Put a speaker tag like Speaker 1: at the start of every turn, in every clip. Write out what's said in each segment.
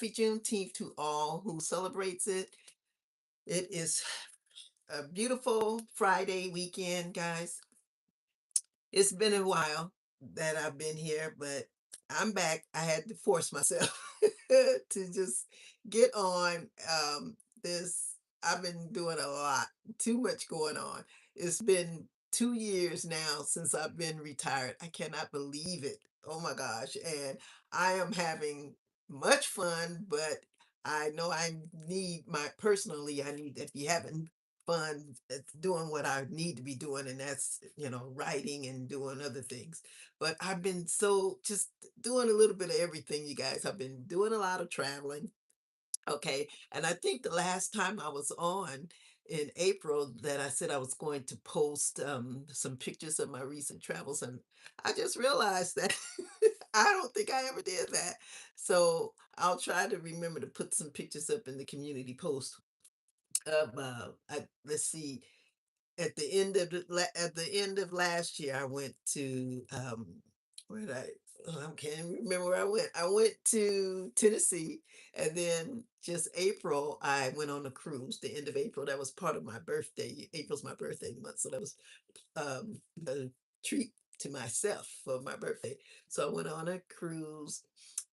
Speaker 1: Happy Juneteenth to all who celebrates it. It is a beautiful Friday weekend, guys. It's been a while that I've been here, but I'm back. I had to force myself to just get on this. I've been doing a lot, too much going on. It's been 2 years now since I've been retired. I cannot believe it. Oh my gosh. And I am having much fun, but I know I need personally, I need to be having fun doing what I need to be doing, and that's, writing and doing other things. But I've been so just doing a little bit of everything, you guys. I've been doing a lot of traveling. Okay. And I think the last time I was on in April that I said I was going to post some pictures of my recent travels, and I just realized that I don't think I ever did that. So I'll try to remember to put some pictures up in the community post of let's see, at the end of last year, I went to where did I? Oh, I can't even remember where I went. I went to Tennessee, and then just April, I went on a cruise. The end of April, that was part of my birthday. April's my birthday month, so that was a treat to myself for my birthday. So I went on a cruise,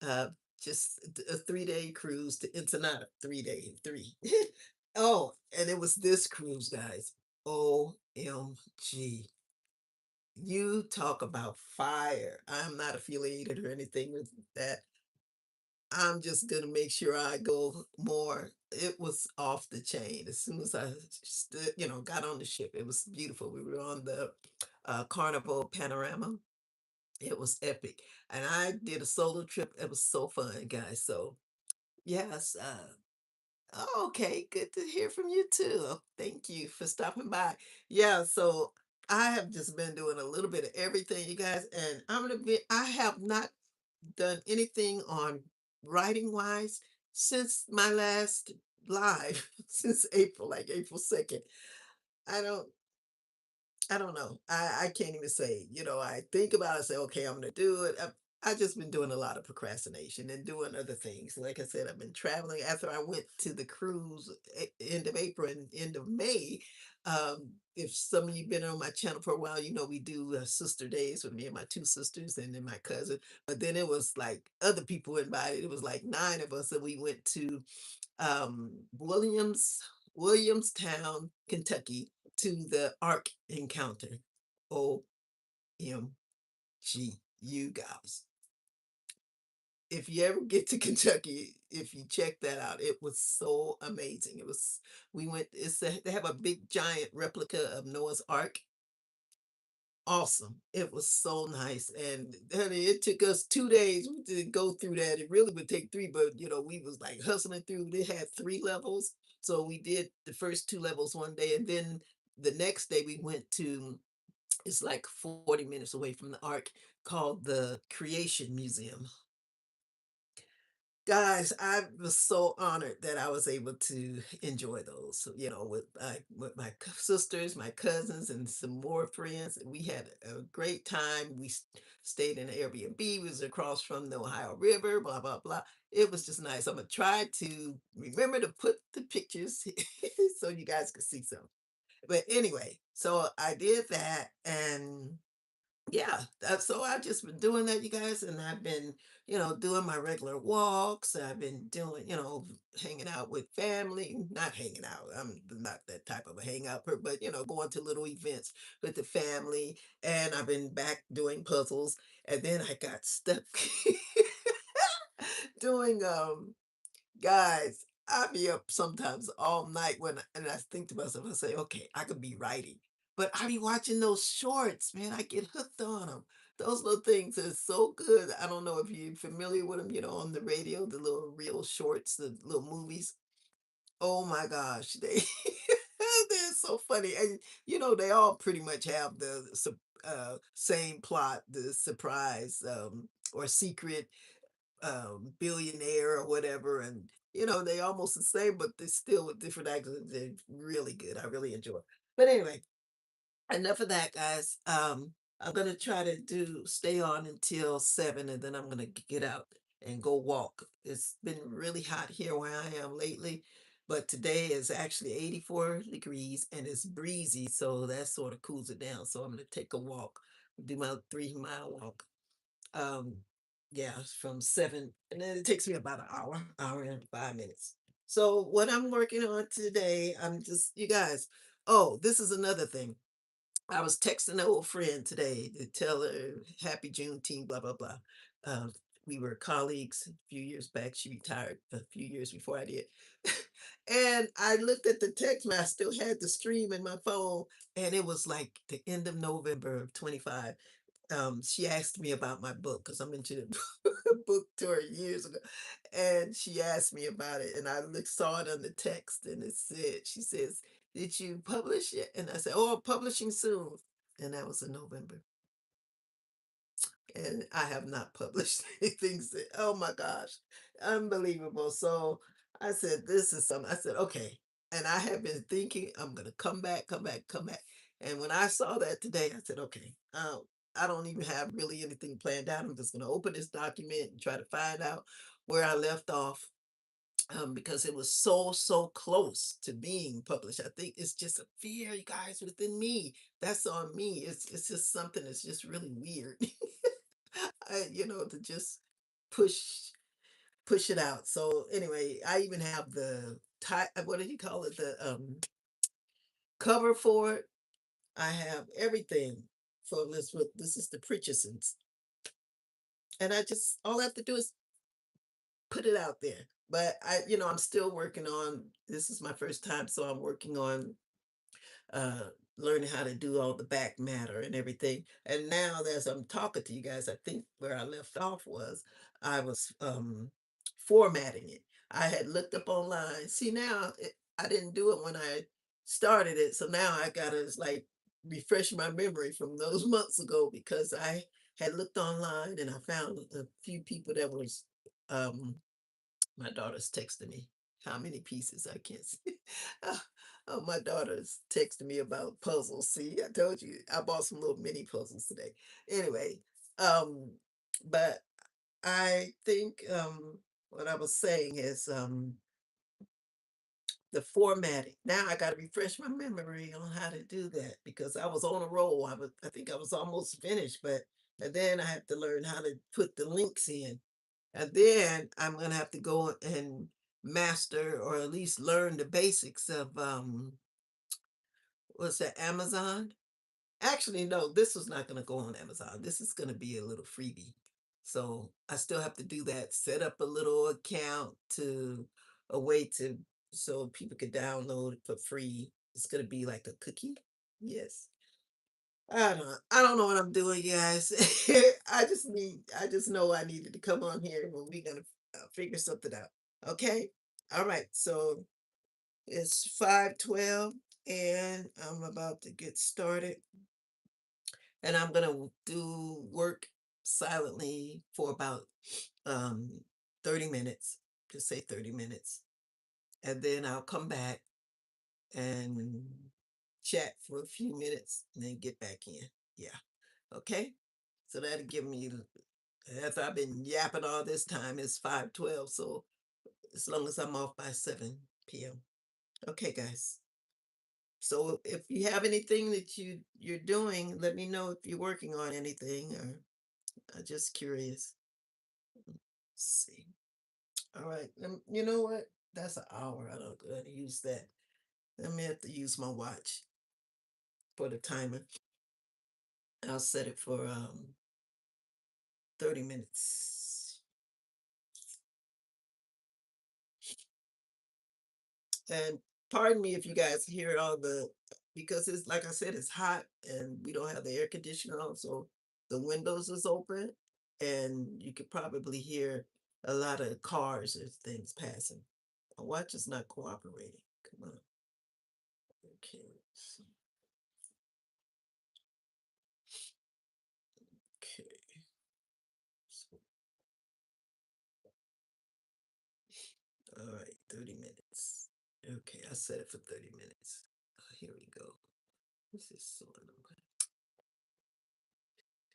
Speaker 1: uh, just a 3 day cruise to Ensenada. 3 day, three. Oh, and it was this cruise, guys. OMG. You talk about fire. I'm not affiliated or anything with that. I'm just gonna make sure I go more. It was off the chain. As soon as I got on the ship, it was beautiful. We were on the Carnival Panorama. It was epic. And I did a solo trip. It was so fun, guys. So yes, oh, okay, good to hear from you too. Thank you for stopping by. Yeah, so I have just been doing a little bit of everything, you guys, and I have not done anything on writing wise since my last live, since April, like April 2nd. I don't I don't know. I can't even say, I think about it, say, okay, I'm gonna do it. I just been doing a lot of procrastination and doing other things. Like I said, I've been traveling after I went to the cruise end of April and end of May. If some of you been on my channel for a while, we do sister days with me and my two sisters and then my cousin. But then it was like other people invited. It was like 9 of us, and we went to um, Williamstown, Kentucky, to the Ark Encounter. OMG, you guys. If you ever get to Kentucky, if you check that out, it was so amazing. We went, they have a big giant replica of Noah's Ark. Awesome. It was so nice. And honey, it took us 2 days to go through that. It really would take three, but we was like hustling through. They had 3 levels. So we did the first 2 levels one day. And then the next day we went to, it's like 40 minutes away from the Ark, called the Creation Museum. Guys, I was so honored that I was able to enjoy those, with my sisters, my cousins, and some more friends. We had a great time. We stayed in an Airbnb. We was across from the Ohio River, blah, blah, blah. It was just nice. I'm going to try to remember to put the pictures so you guys can see some. But anyway, so I did that, and yeah, so I've just been doing that, you guys, and I've been, doing my regular walks. I've been doing, hanging out with family, not hanging out. I'm not that type of a hangout, but going to little events with the family. And I've been back doing puzzles, and then I got stuck doing guys, I be up sometimes all night and I think to myself, I say, okay, I could be writing. But I be watching those shorts, man. I get hooked on them. Those little things are so good. I don't know if you're familiar with them, on the radio, the little real shorts, the little movies. Oh my gosh, they they're so funny. And they all pretty much have the same plot, the surprise or secret billionaire or whatever, and they almost the same, but they're still with different actors. They're really good. I really enjoy. But anyway, enough of that, guys. I'm gonna try to do stay on until 7, and then I'm gonna get out and go walk. It's been really hot here where I am lately, but today is actually 84 degrees and it's breezy, so that sort of cools it down. So I'm going to take a walk, do my 3 mile walk. Um, yeah, from 7, and then it takes me about an hour and 5 minutes. So what I'm working on today, I'm just, you guys, oh, this is another thing. I was texting an old friend today to tell her happy Juneteenth, blah, blah, blah. Um, we were colleagues a few years back. She retired a few years before I did. And I looked at the text and I still had the stream in my phone. And it was like the end of November of 25. She asked me about my book because I mentioned a book to her years ago. And she asked me about it. And I saw it on the text and it said, she says, did you publish it? And I said, oh, publishing soon. And that was in November. And I have not published anything since. Oh my gosh, unbelievable. So I said, this is something. I said, okay. And I have been thinking, I'm going to come back, come back, come back. And when I saw that today, I said, okay, I don't even have really anything planned out. I'm just going to open this document and try to find out where I left off, because it was so close to being published. I think it's just a fear, you guys, within me. That's on me. It's just something that's just really weird. To just push push it out. So anyway, I even have the what do you call it? The cover for it. I have everything for this. This is the Pritchisons, and I just all I have to do is put it out there. But I'm still working on. This is my first time, so I'm working on uh, learning how to do all the back matter and everything. And now, as I'm talking to you guys, I think where I left off was I was formatting it. I had looked up online. See, now I didn't do it when I started it, so now I gotta like refresh my memory from those months ago because I had looked online and I found a few people that was um my daughter's texting me. How many pieces I can't see. Oh, oh, my daughter's texting me about puzzles. See, I told you I bought some little mini puzzles today. Anyway, um, but I think what I was saying is the formatting. Now I got to refresh my memory on how to do that because I was on a roll. I think I was almost finished, but and then I have to learn how to put the links in. And then I'm gonna have to go and master or at least learn the basics of what's that, Amazon? Actually, no, this was not gonna go on Amazon. This is gonna be a little freebie. So I still have to do that, set up a little account to a way to so people could download it for free. It's gonna be like a cookie. Yes. I don't know what I'm doing, guys. I just know I needed to come on here when we're gonna figure something out. Okay? All right. So it's 5:12 and I'm about to get started and I'm gonna do work silently for about um 30 minutes. Just say 30 minutes. And then I'll come back and chat for a few minutes and then get back in. Yeah. Okay? So that'll give me, as I've been yapping all this time, it's 5:12. So as long as I'm off by 7 p.m. Okay, guys. So if you have anything that you're doing, let me know if you're working on anything or I'm just curious. Let's see. All right. You know what? That's an hour. I don't gotta use that. I may have to use my watch for the timer. I'll set it for 30 minutes. And pardon me if you guys hear all the, because it's like I said, it's hot and we don't have the air conditioner on, so the windows is open and you could probably hear a lot of cars and things passing. My watch is not cooperating. Come on. Okay. Okay. So, all right, 30 minutes. Okay, I set it for 30 minutes. Here we go. This is so annoying.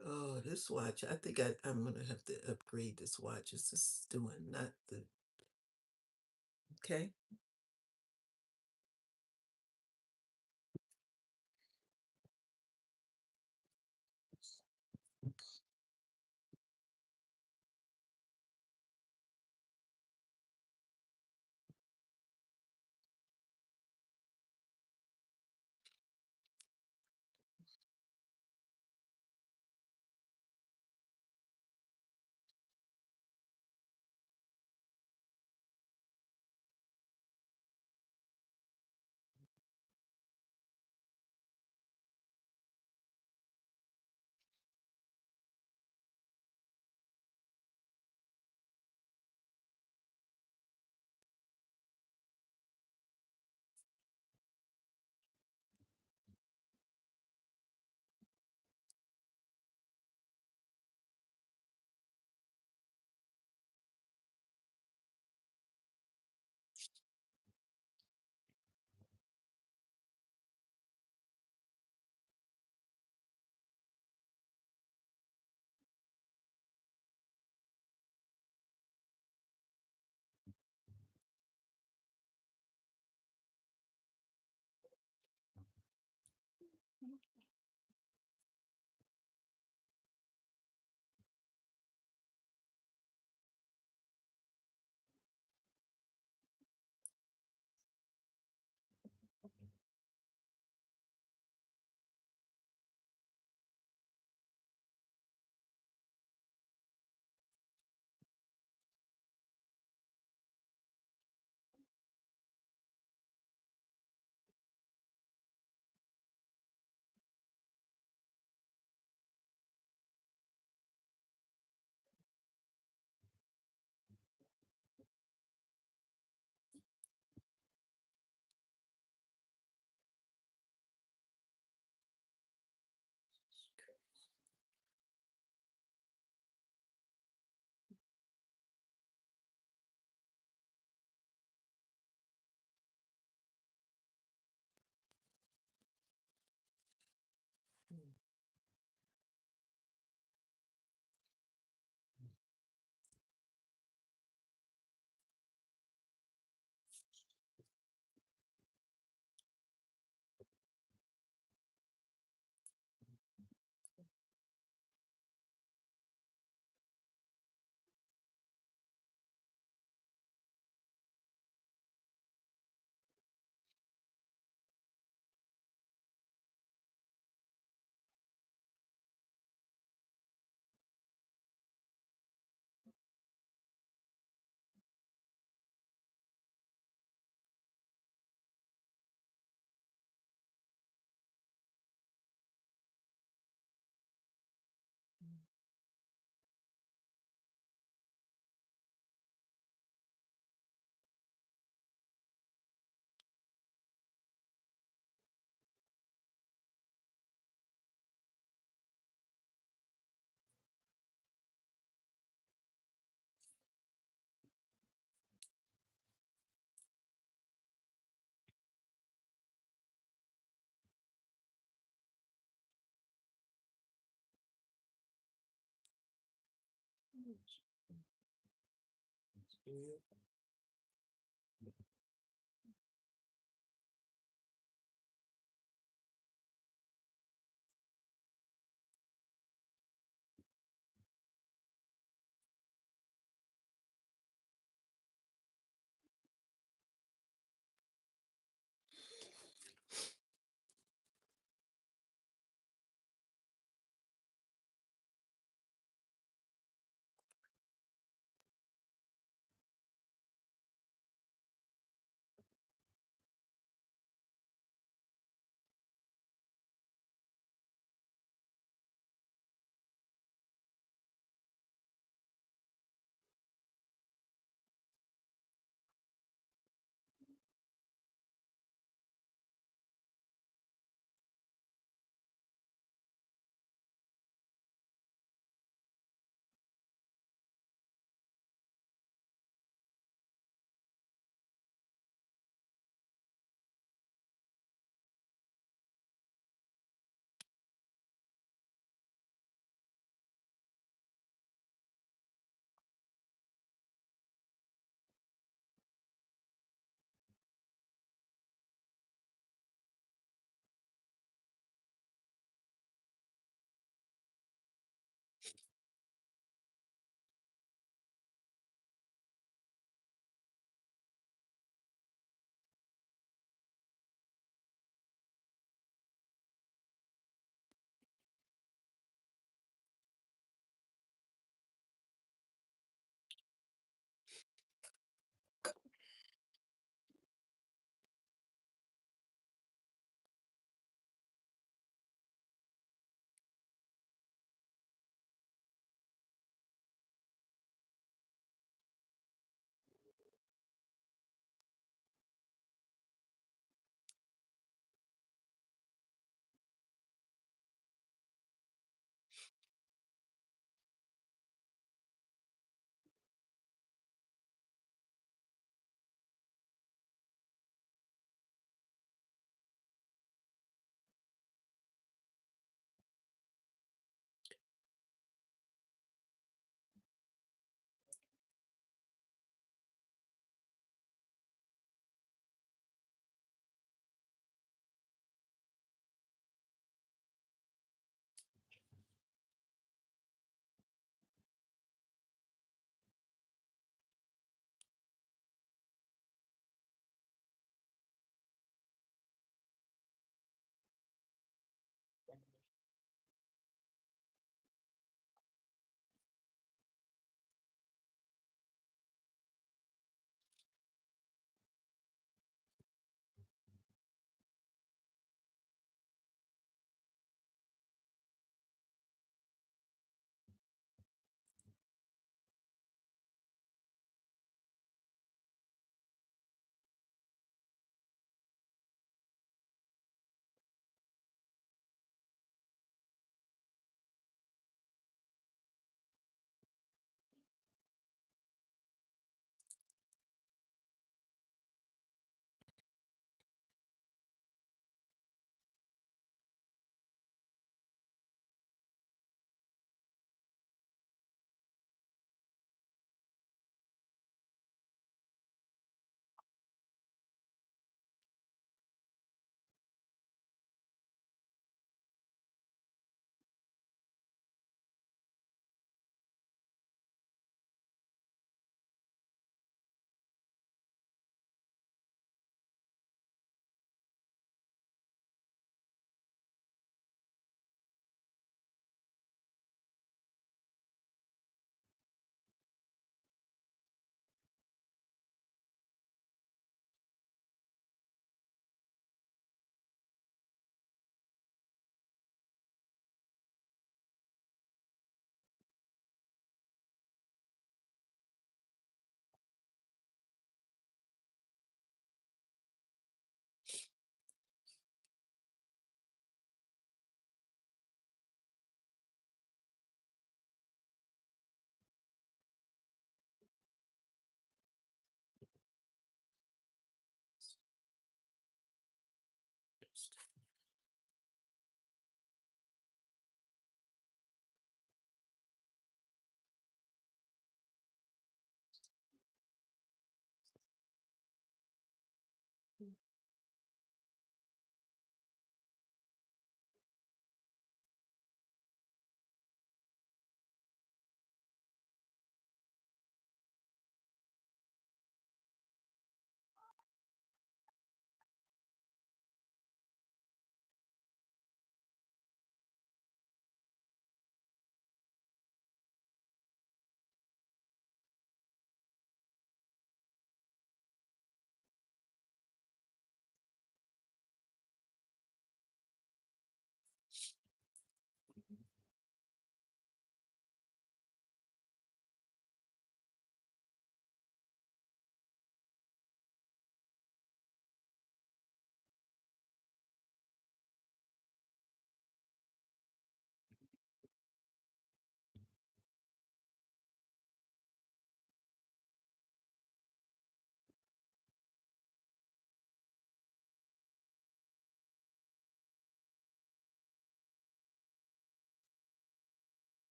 Speaker 1: Oh, this watch, I think I'm gonna have to upgrade this watch. It's just doing not the okay.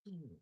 Speaker 1: Mm.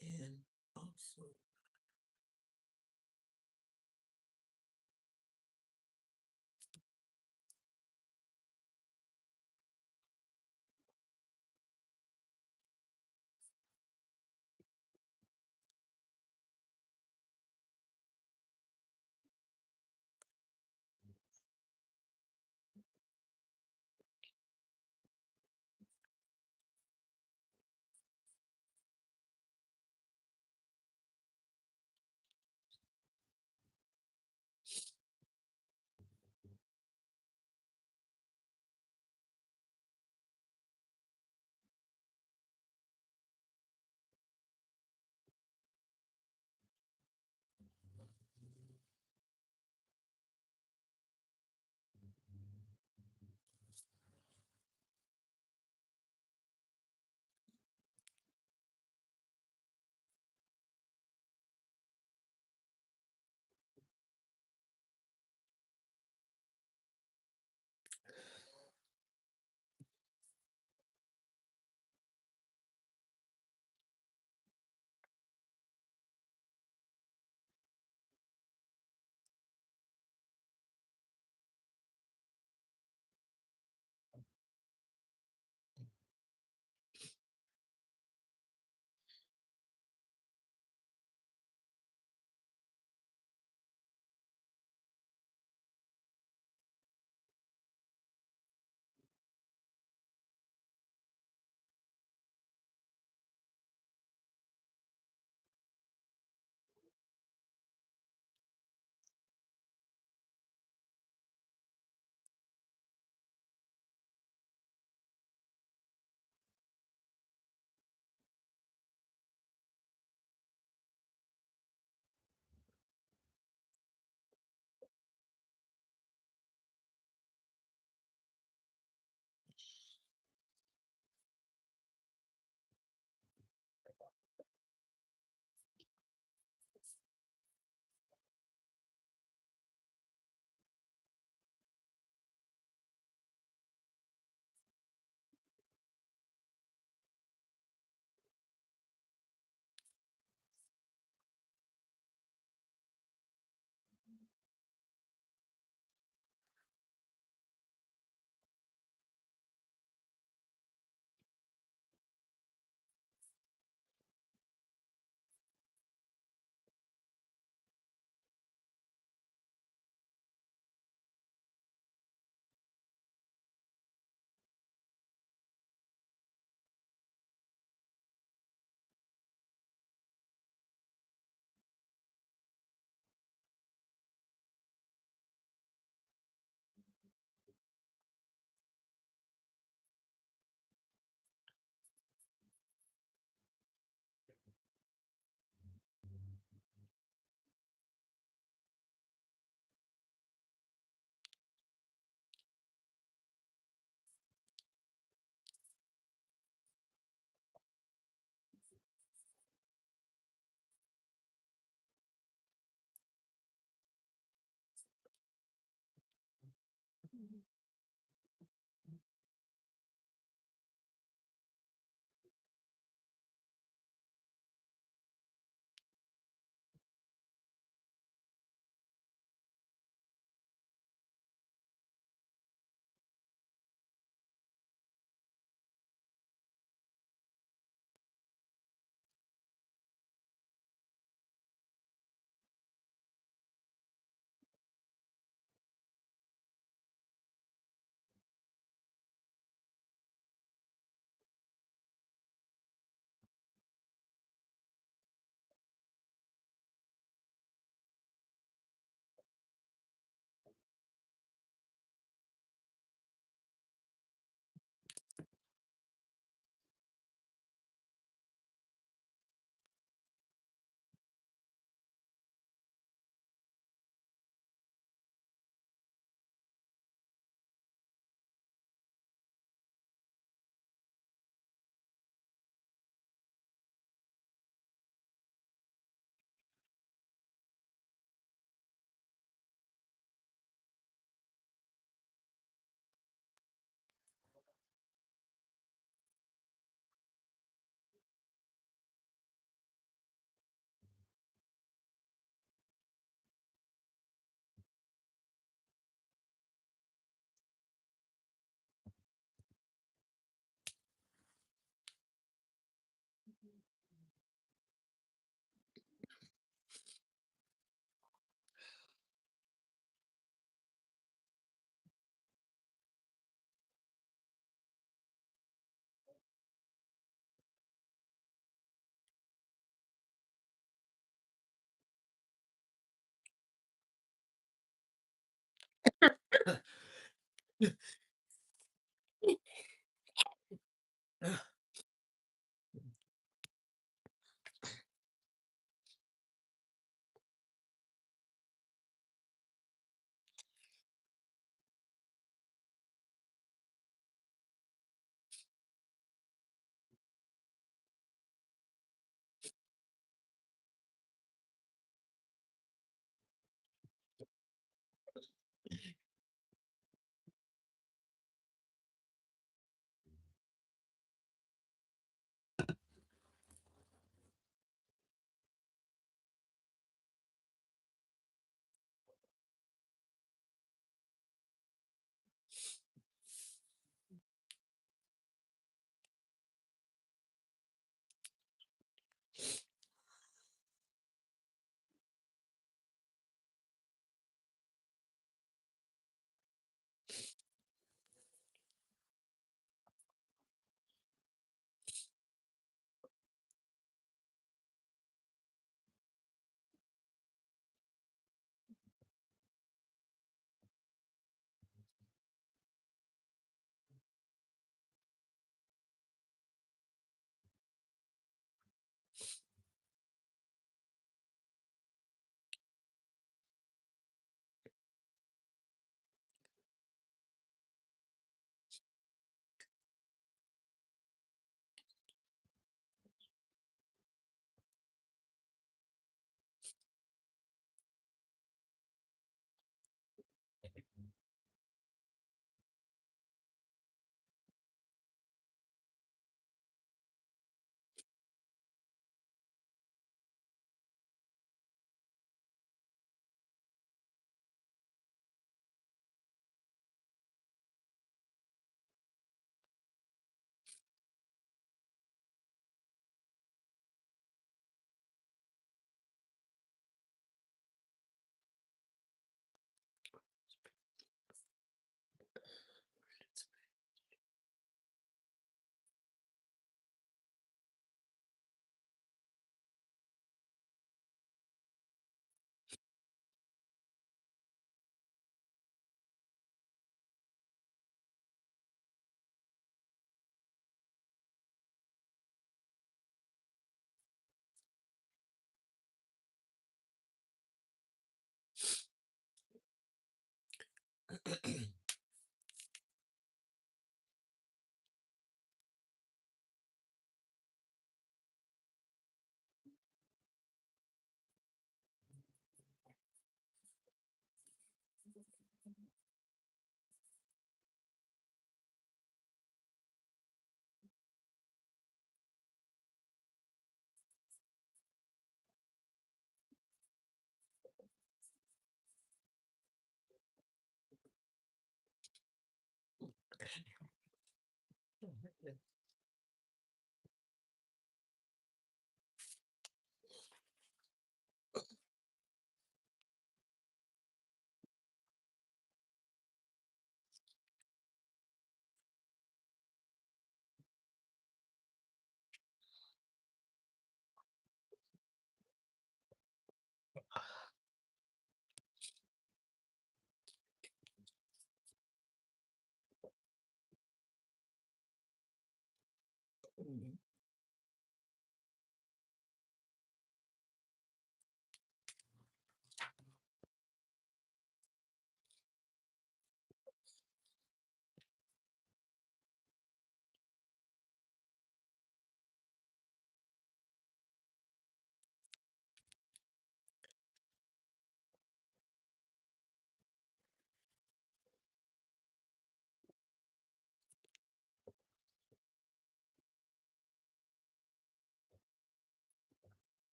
Speaker 1: And also,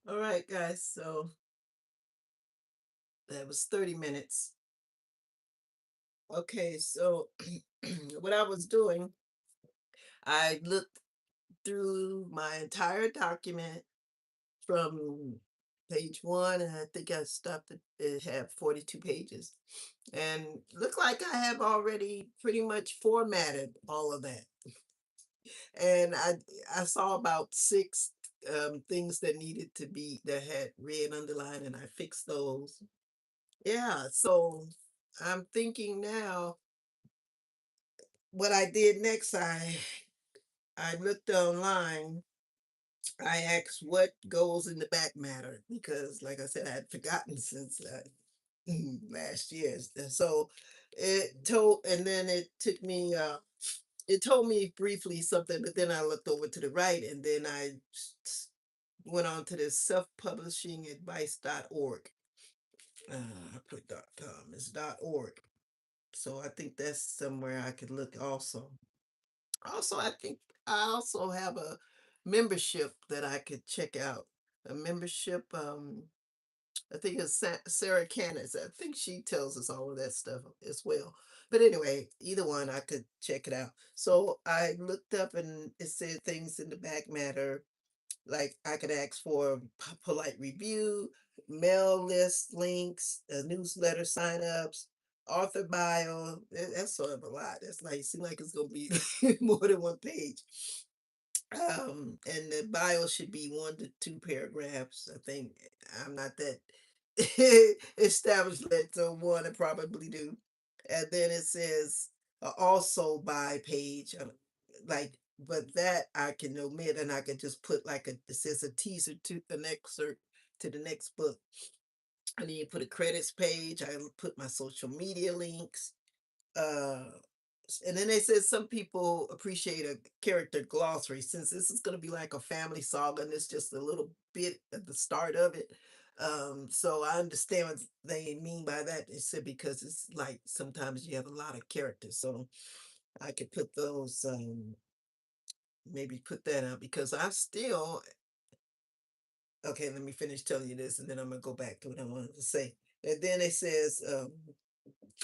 Speaker 1: All right, guys. So that was 30 minutes. Okay, so what I was doing, I looked through my entire document from page one, and I think I stopped it. It had 42 pages, and look like I have already pretty much formatted all of that. And I saw about six things that needed to be that had red underline, and I fixed those. Yeah, so I'm thinking now what I did next. I looked online. I asked what goes in the back matter because, like I said, I had forgotten since last year. So and then it took me. It told me briefly something, but then I looked over to the right, and then went on to this self-publishing-advice.org. I put .com. It's .org. So I think that's somewhere I could look also. Also, I think I also have a membership that I could check out. A membership, I think it's Sarah Cannis. I think she tells us all of that stuff as well. But anyway, either one, I could check it out. So I looked up and it said things in the back matter, like I could ask for polite review, mail list links, newsletter signups, author bio. That's sort of a lot. That's like seems like it's gonna be more than one page. And the bio should be 1 to 2 paragraphs. I think I'm not that established that, so one I probably do. And then it says also by page, like, but that I can omit, and I can just put like it says a teaser to the next to the next book. And then you put a credits page. I put my social media links. Uh, and then they said some people appreciate a character glossary since this is going to be like a family saga and it's just a little bit at the start of it. So I understand what they mean by that. They said because it's like sometimes you have a lot of characters, so I could put those. Maybe put that out because I still. Okay, let me finish telling you this, and then I'm gonna go back to what I wanted to say. And then it says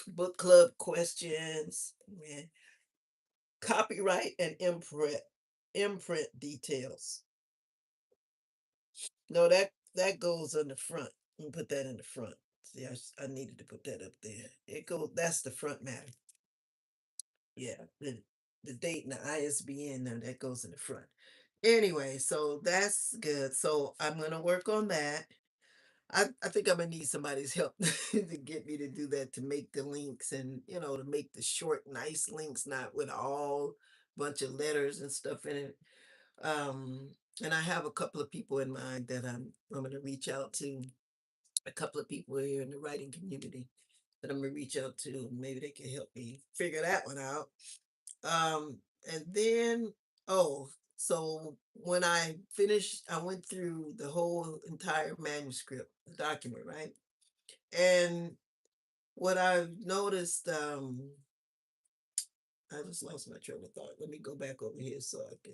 Speaker 1: book club questions. Man, copyright and imprint details. No, that goes on the front. You can put that in the front. See, I needed to put that up there. It goes. That's the front matter. Yeah, the date and the ISBN. Now that goes in the front. Anyway, so that's good. So I'm gonna work on that. I think I'm gonna need somebody's help to get me to do that, to make the links and to make the short, nice links, not with all bunch of letters and stuff in it. Um, and I have a couple of people in mind that I'm gonna reach out to. A couple of people here in the writing community that I'm gonna reach out to. Maybe they can help me figure that one out. Um, and then so when I finished, I went through the whole entire manuscript, the document, right? And what I've noticed, I just lost my train of thought. Let me go back over here so I can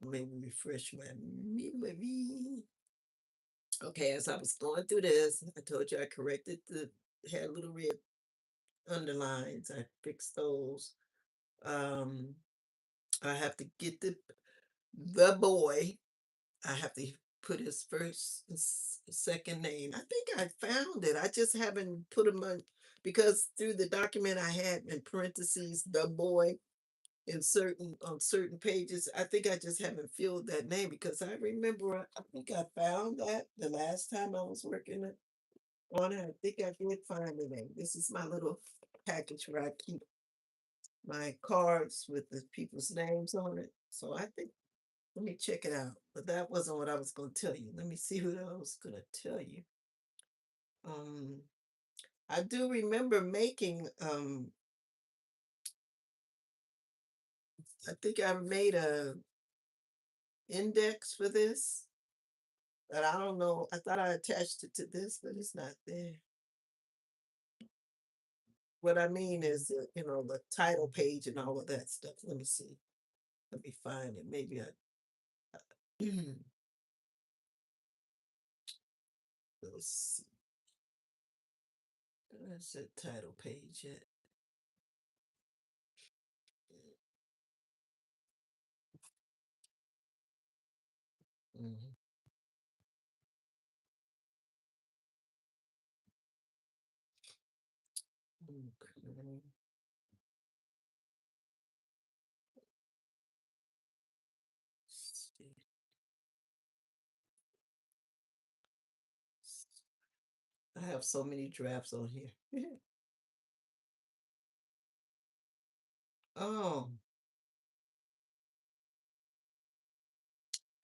Speaker 1: maybe refresh my memory. Okay, as I was going through this, I told you I corrected had little red underlines. I fixed those. Um, I have to get the boy. I have to put his first and second name. I think I found it. I just haven't put him on because through the document I had in parentheses the boy in certain on certain pages. I think I just haven't filled that name because I remember I think I found that the last time I was working on it. I think I did find the name. This is my little package where I keep my cards with the people's names on it. So I think let me check it out. But that wasn't what I was going to tell you. Let me see what I was going to tell you. Um, I do remember making. I think I made a index for this, but I don't know. I thought I attached it to this, but it's not there. What I mean is, the title page and all of that stuff. Let me see. Let me find it. Maybe let's see. That's the title page yet. Mhm. Okay. I have so many drafts on here. Oh,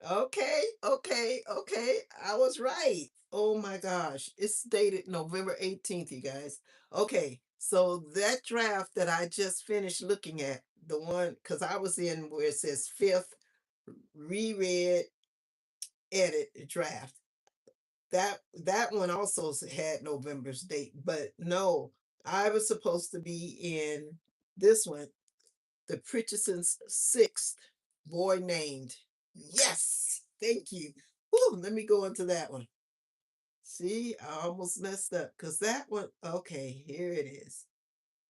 Speaker 1: okay, okay, okay. I was right. Oh my gosh. It's dated November 18th, you guys. Okay, so that draft that I just finished looking at, the one, because I was in where it says fifth, reread, edit, draft. That one also had November's date, but no, I was supposed to be in this one, the Pritchison's sixth boy named. Yes, thank you. Whew, let me go into that one. See, I almost messed up because that one, okay, here it is.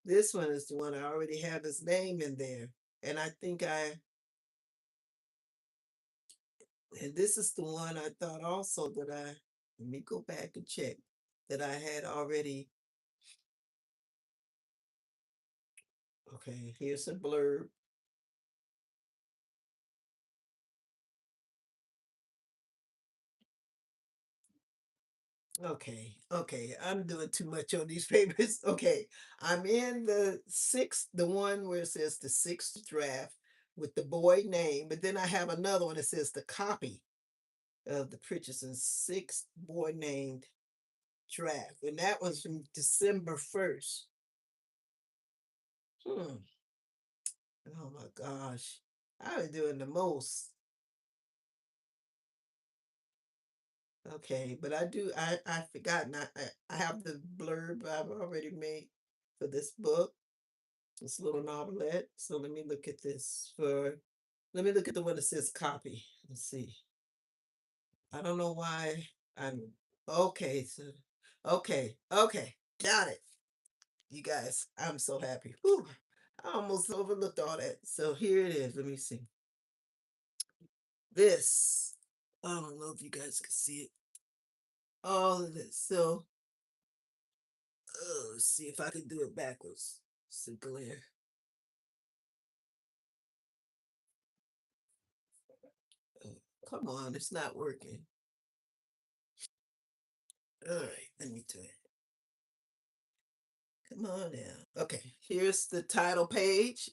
Speaker 1: This one is the one I already have his name in there. And I think and this is the one I thought also that let me go back and check that I had already. Okay, here's a blurb. Okay, okay, I'm doing too much on these papers. Okay, I'm in the sixth, the one where it says the sixth draft with the boy name, but then I have another one that says the copy of the Pritchison's sixth boy named draft, and that was from December 1st. Hmm. Oh my gosh, I've been doing the most. Okay, but I forgotten I have the blurb I've already made for this book. This little novelette. So let me look at this for, let me look at the one that says copy. Let's see. I don't know why I'm, okay. So, okay. Got it. You guys, I'm so happy. Whew, I almost overlooked all that. So here it is. Let me see. This, I don't know if you guys can see it. All of this. So, let's see if I can do it backwards. Simple here. Oh, come on, it's not working. All right, let me do it. Come on now. Okay, here's the title page.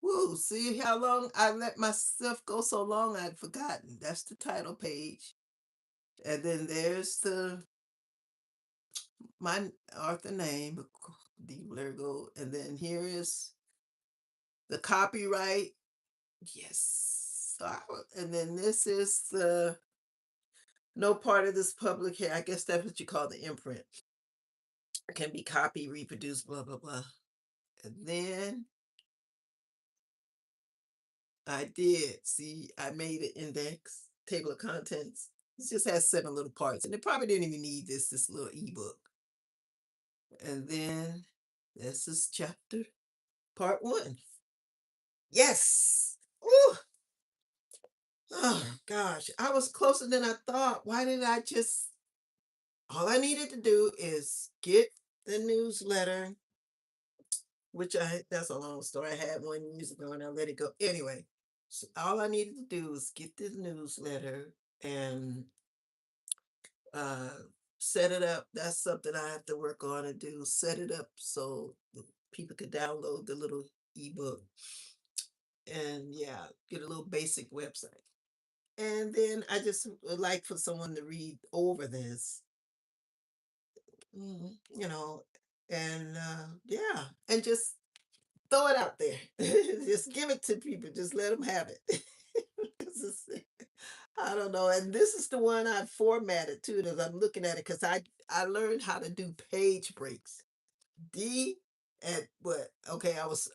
Speaker 1: Woo, see how long I let myself go so long I'd forgotten. That's the title page. And then there's my author name, D. Largo. And then here is the copyright. Yes. And then this is the no part of this public here. I guess that's what you call the imprint. It can be copied, reproduced, blah, blah, blah. And then I did. See, I made an index, table of contents. It just has 7 little parts, and it probably didn't even need this little ebook. And then this is chapter part 1. Yes. Ooh. Oh gosh, I was closer than I thought. Why did I just? All I needed to do is get the newsletter, which that's a long story. I had one years ago and I let it go. Anyway, so all I needed to do was get the newsletter and uh set it up. That's something I have to work on and do. Set it up so people could download the little ebook and yeah, get a little basic website. And then I just would like for someone to read over this, you know, and yeah, and just throw it out there. Just give it to people. Just let them have it. I don't know. And this is the one I formatted too, as I'm looking at it, because I learned how to do page breaks. D at what? Okay, I was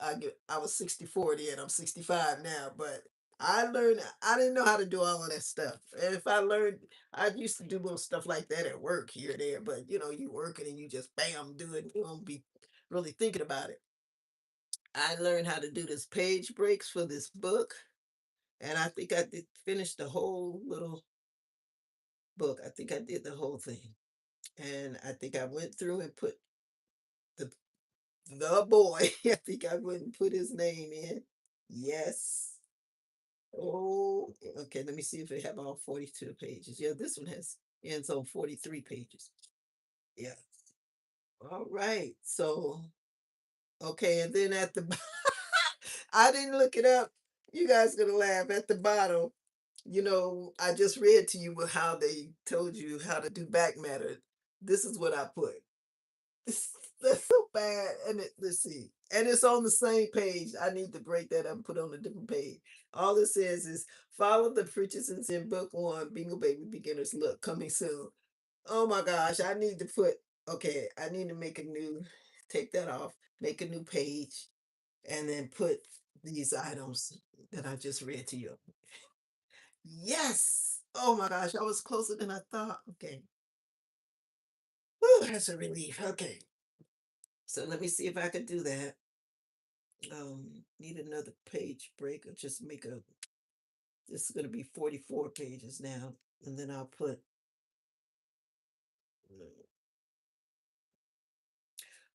Speaker 1: 64 then. I'm 65 now, but I didn't know how to do all of that stuff. And if I learned, I used to do little stuff like that at work here or there, but you working and you just bam do it. You don't be really thinking about it. I learned how to do this page breaks for this book, and I think I did finish the whole little book. I think I did the whole thing. And I think I went through and put the the boy. I think I wouldn't put his name in. Yes. Oh, okay. Let me see if it have all 42 pages. Yeah, this one has ends on 43 pages. Yeah. All right. So, okay, and then at the I didn't look it up. You guys gonna laugh at the bottom. I just read to you how they told you how to do back matter. This is what I put. That's so bad. And let's see. And it's on the same page. I need to break that up and put it on a different page. All it says is follow the preachers in book one, Bingo Baby Beginner's Look, coming soon. Oh my gosh, I need to put, okay, I need to make a new, take that off, make a new page, and then put these items that I just read to you. Yes. Oh my gosh, I was closer than I thought. Okay. Whew, that's a relief. Okay. So let me see if I could do that. Need another page break or just make a, this is going to be 44 pages now. And then I'll put,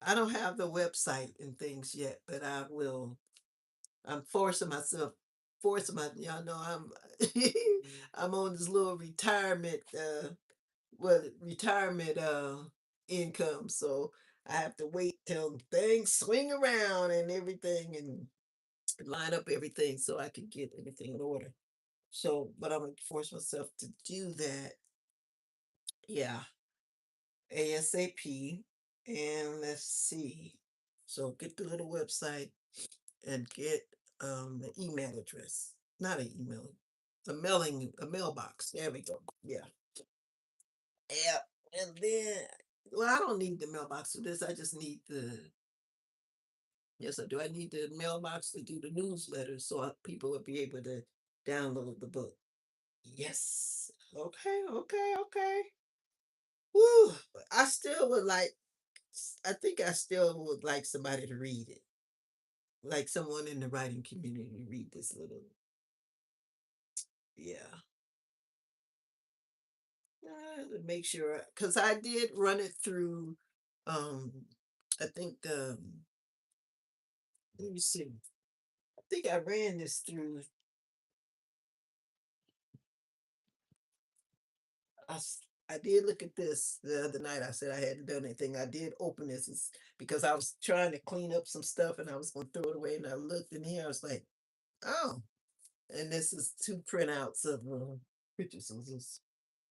Speaker 1: I don't have the website and things yet, but I will. I'm forcing myself, y'all know I'm on this little retirement, retirement income. So I have to wait till things swing around and everything and line up everything so I can get everything in order. So, but I'm gonna force myself to do that. Yeah, ASAP. And let's see. So get the little website and get the email address. Not an email, a mailbox. There we go. Yeah. Yeah. And then, well, I don't need the mailbox for this. I just need the, yes, I do. I need the mailbox to do the newsletter so people will be able to download the book. Yes. Okay, okay, okay. Woo. I still would like, I think I still would like somebody to read it. Like someone in the writing community read this little, yeah. To make sure, because I did run it through, um, I think, let me see. I think I ran this through, I, I did look at this the other night. I said I hadn't done anything. I did open this because I was trying to clean up some stuff and I was going to throw it away. And I looked in here, I was like, oh, and this is two printouts of pictures. So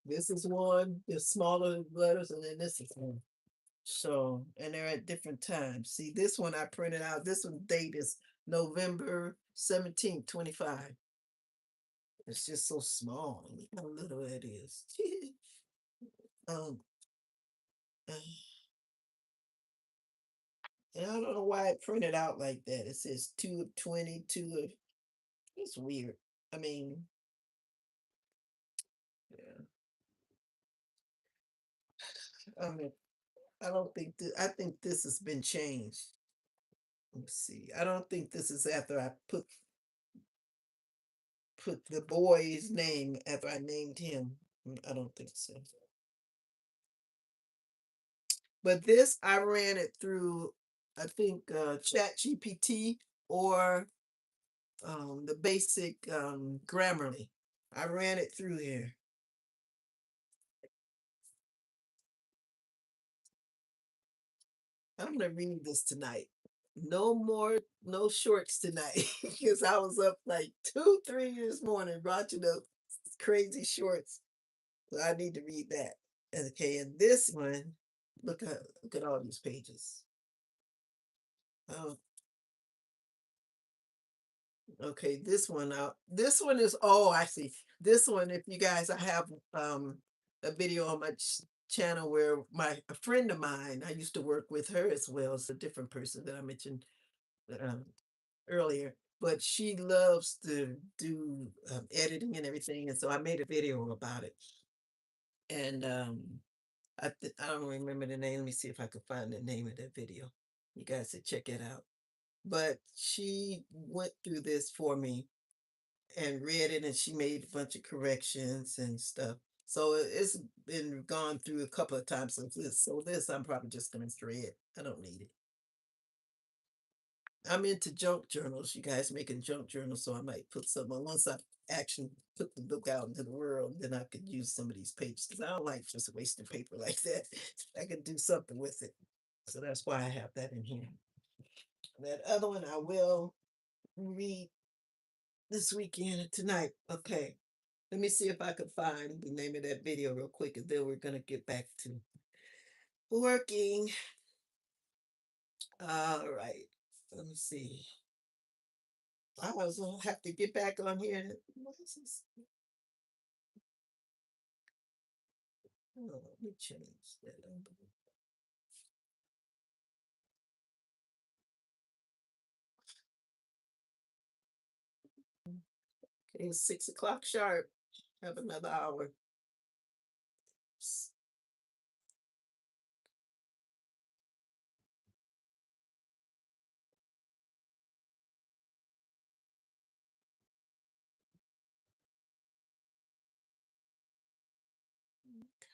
Speaker 1: this is one, the smaller letters, and then this is one. So, and they're at different times. See, this one I printed out. This one date is November 17th, 25. It's just so small. Look how little it is. um, uh, and I don't know why it printed out like that. It says 2 of 20, 2 of, it's weird. I mean, yeah. I mean, I don't think I think this has been changed. Let's see. I don't think this is after I put the boy's name after I named him. I don't think so. But this I ran it through, I think, Chat GPT or the basic Grammarly. I ran it through here. I'm gonna read this tonight. No more, no shorts tonight because I was up like 2, 3 this morning watching the crazy shorts. So I need to read that. Okay, and this one, look at all these pages. Oh, okay, this one is, oh, I see. This one, if you guys, I have a video on my channel where a friend of mine, I used to work with her as well. It's a different person that I mentioned um, earlier, but she loves to do editing and everything, and so I made a video about it. And I don't remember the name. Let me see if I can find the name of that video. You guys should check it out. But she went through this for me and read it, and she made a bunch of corrections and stuff. So it's been gone through a couple of times since this. So this I'm probably just gonna shred. I don't need it. I'm into junk journals. You guys making junk journals, so I might put some on once I actually put the book out into the world. Then I could use some of these pages because I don't like just wasting paper like that. I could do something with it. So that's why I have that in here. That other one I will read this weekend and tonight. Okay. Let me see if I can find the name of that video real quick, and then we're gonna get back to working. All right. Let me see. I was gonna have to get back on here. What is this? Oh, let me change that. Okay, it's 6 o'clock sharp. Have another hour.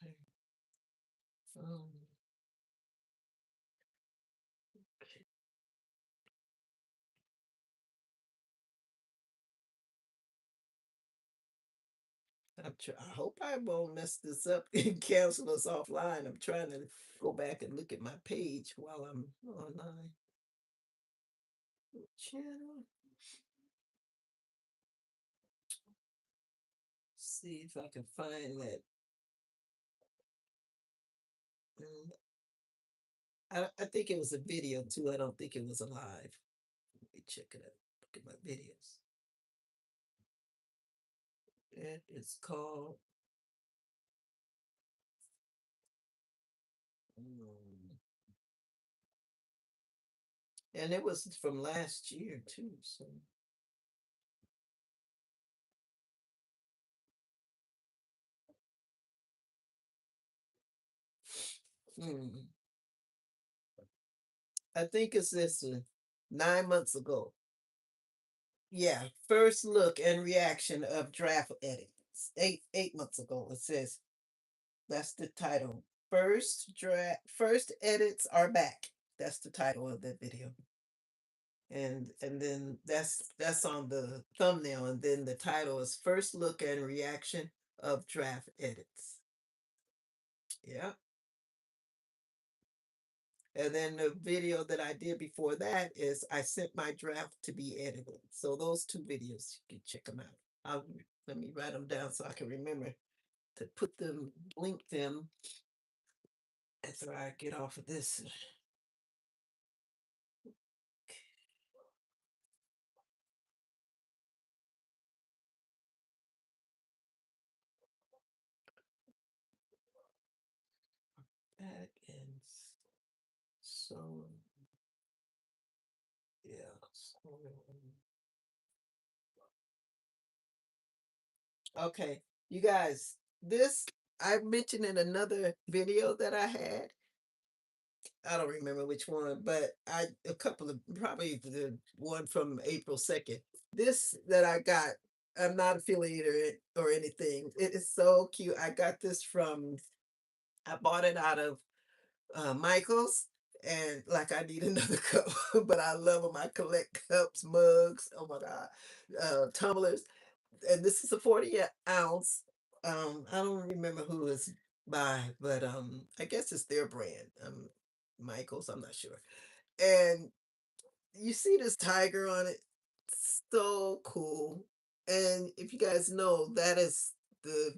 Speaker 1: Okay. Um, I hope I won't mess this up and cancel us offline. I'm trying to go back and look at my page while I'm online. Channel. See if I can find that. I think it was a video too. I don't think it was a live. Let me check it out. Look at my videos. It is called. And it was from last year too. So hmm, I think it's this 9 months ago. Yeah, first look and reaction of draft edits. Eight months ago. It says that's the title. First edits are back. That's the title of that video. And then that's on the thumbnail, and then the title is first look and reaction of draft edits. Yeah. And then the video that I did before that is I sent my draft to be edited. So those two videos, you can check them out. I'll let me write them down so I can remember to put them, link them after I get off of this. Back and so yeah. So, okay, you guys, this I mentioned in another video that I had. I don't remember which one, but I a couple of probably the one from April 2nd. This that I got, I'm not affiliated or anything. It is so cute. I got this from I bought it out of Michael's, and like I need another cup, but I love them. I collect cups, mugs. Oh my god, tumblers, and this is a 40 ounce. I don't remember who it's by, but I guess it's their brand. Michael's. I'm not sure. And you see this tiger on it, so cool. And if you guys know, that is the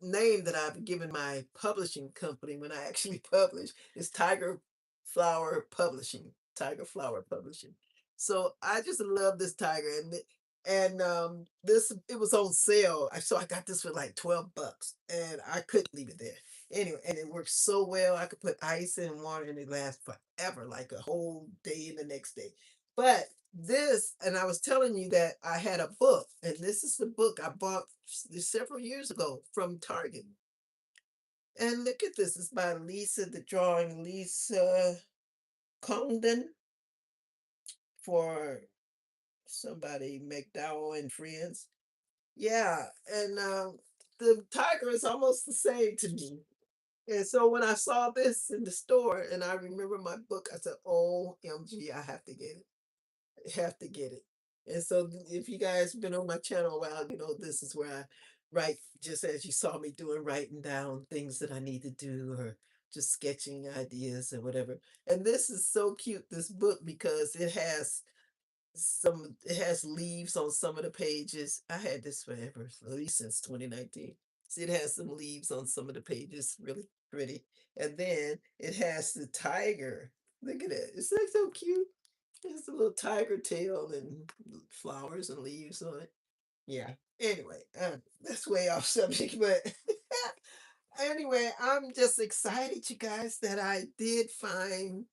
Speaker 1: name that I've given my publishing company when I actually publish is Tiger Flower Publishing. So I just love this tiger, and this it was on sale. So I got this for like $12, and I couldn't leave it there. Anyway, and it works so well. I could put ice in water, and it lasts forever, like a whole day and the next day. But this, and I was telling you that I had a book, and this is the book I bought several years ago from Target. And look at this. It's by the drawing Lisa Congdon for somebody McDowell and Friends. Yeah, and the tiger is almost the same to me. And so when I saw this in the store and I remember my book, I said, OMG, I have to get it. have to get it. And so if you guys been on my channel a while, you know this is where I write, just as you saw me doing, writing down things that I need to do, or just sketching ideas or whatever. And this is so cute, this book, because it has leaves on some of the pages. I had this forever, at least since 2019. See, it has some leaves on some of the pages, really pretty. And then it has the tiger. Look at it. It's like so cute. It's a little tiger tail and flowers and leaves on it. Yeah. Anyway, that's way off subject, but anyway, I'm just excited, you guys, that I did find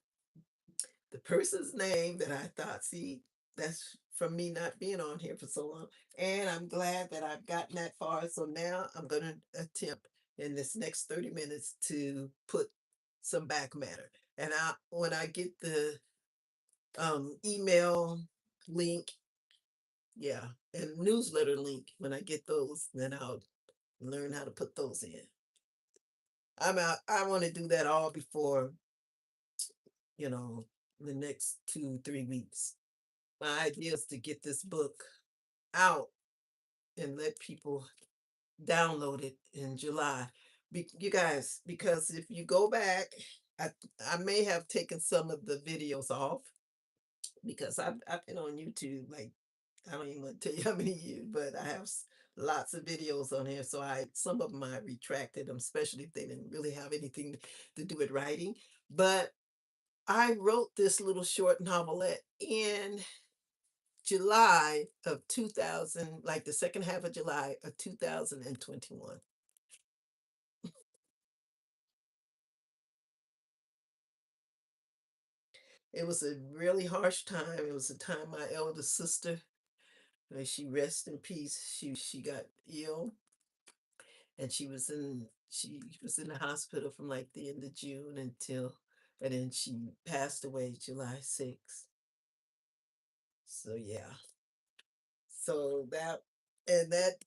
Speaker 1: the person's name that I thought, see, that's from me not being on here for so long. And I'm glad that I've gotten that far. So now I'm going to attempt in this next 30 minutes to put some back matter. And when I get the email link, yeah, and newsletter link, when I get those, then I'll learn how to put those in. I'm out. I want to do that all before, you know, the next 2, 3 weeks. My idea is to get this book out and let people download it in July. You guys, because if you go back, I, I may have taken some of the videos off, because I've been on YouTube, like, I don't even want to tell you how many years, but I have lots of videos on here. So some of them I retracted them, especially if they didn't really have anything to do with writing. But I wrote this little short novelette in July of 2000, like the second half of July of 2021. It was a really harsh time. It was a time my elder sister, may she rest in peace, she got ill, and she was in the hospital from like the end of June until, and then she passed away July 6th. So yeah. So that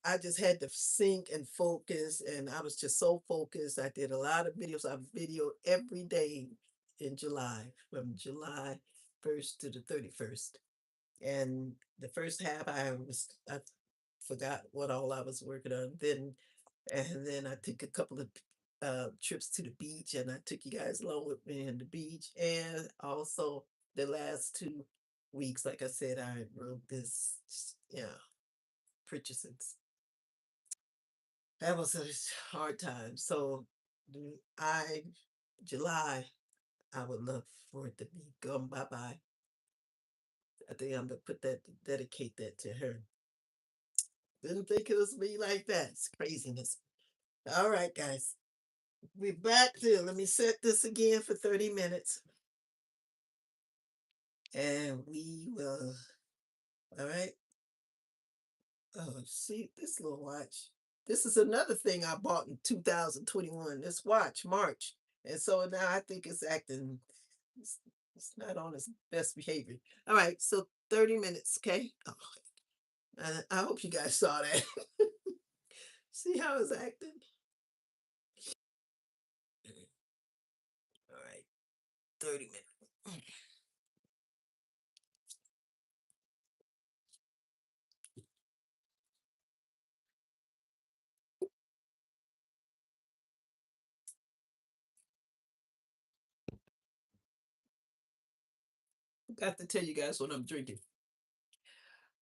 Speaker 1: I just had to sync and focus, and I was just so focused. I did a lot of videos. I videoed every day in July, from July 1st to the 31st. And the first half I forgot what all I was working on. Then I took a couple of trips to the beach, and I took you guys along with me on the beach. And also the last 2 weeks, like I said, I wrote this, yeah, purchases. That was a hard time. So I July, I would love for it to be gone bye bye. I think I'm gonna dedicate that to her. Didn't think it was me like that. It's craziness. All right, guys. We're back to, let me set this again for 30 minutes. And we will, all right. Oh, see, this little watch. This is another thing I bought in 2021. This watch, March. And so now I think it's acting, it's, it's not on its best behavior. All right, so 30 minutes, okay? Oh, I hope you guys saw that. See how it's acting? All right, 30 minutes. Got to tell you guys what I'm drinking.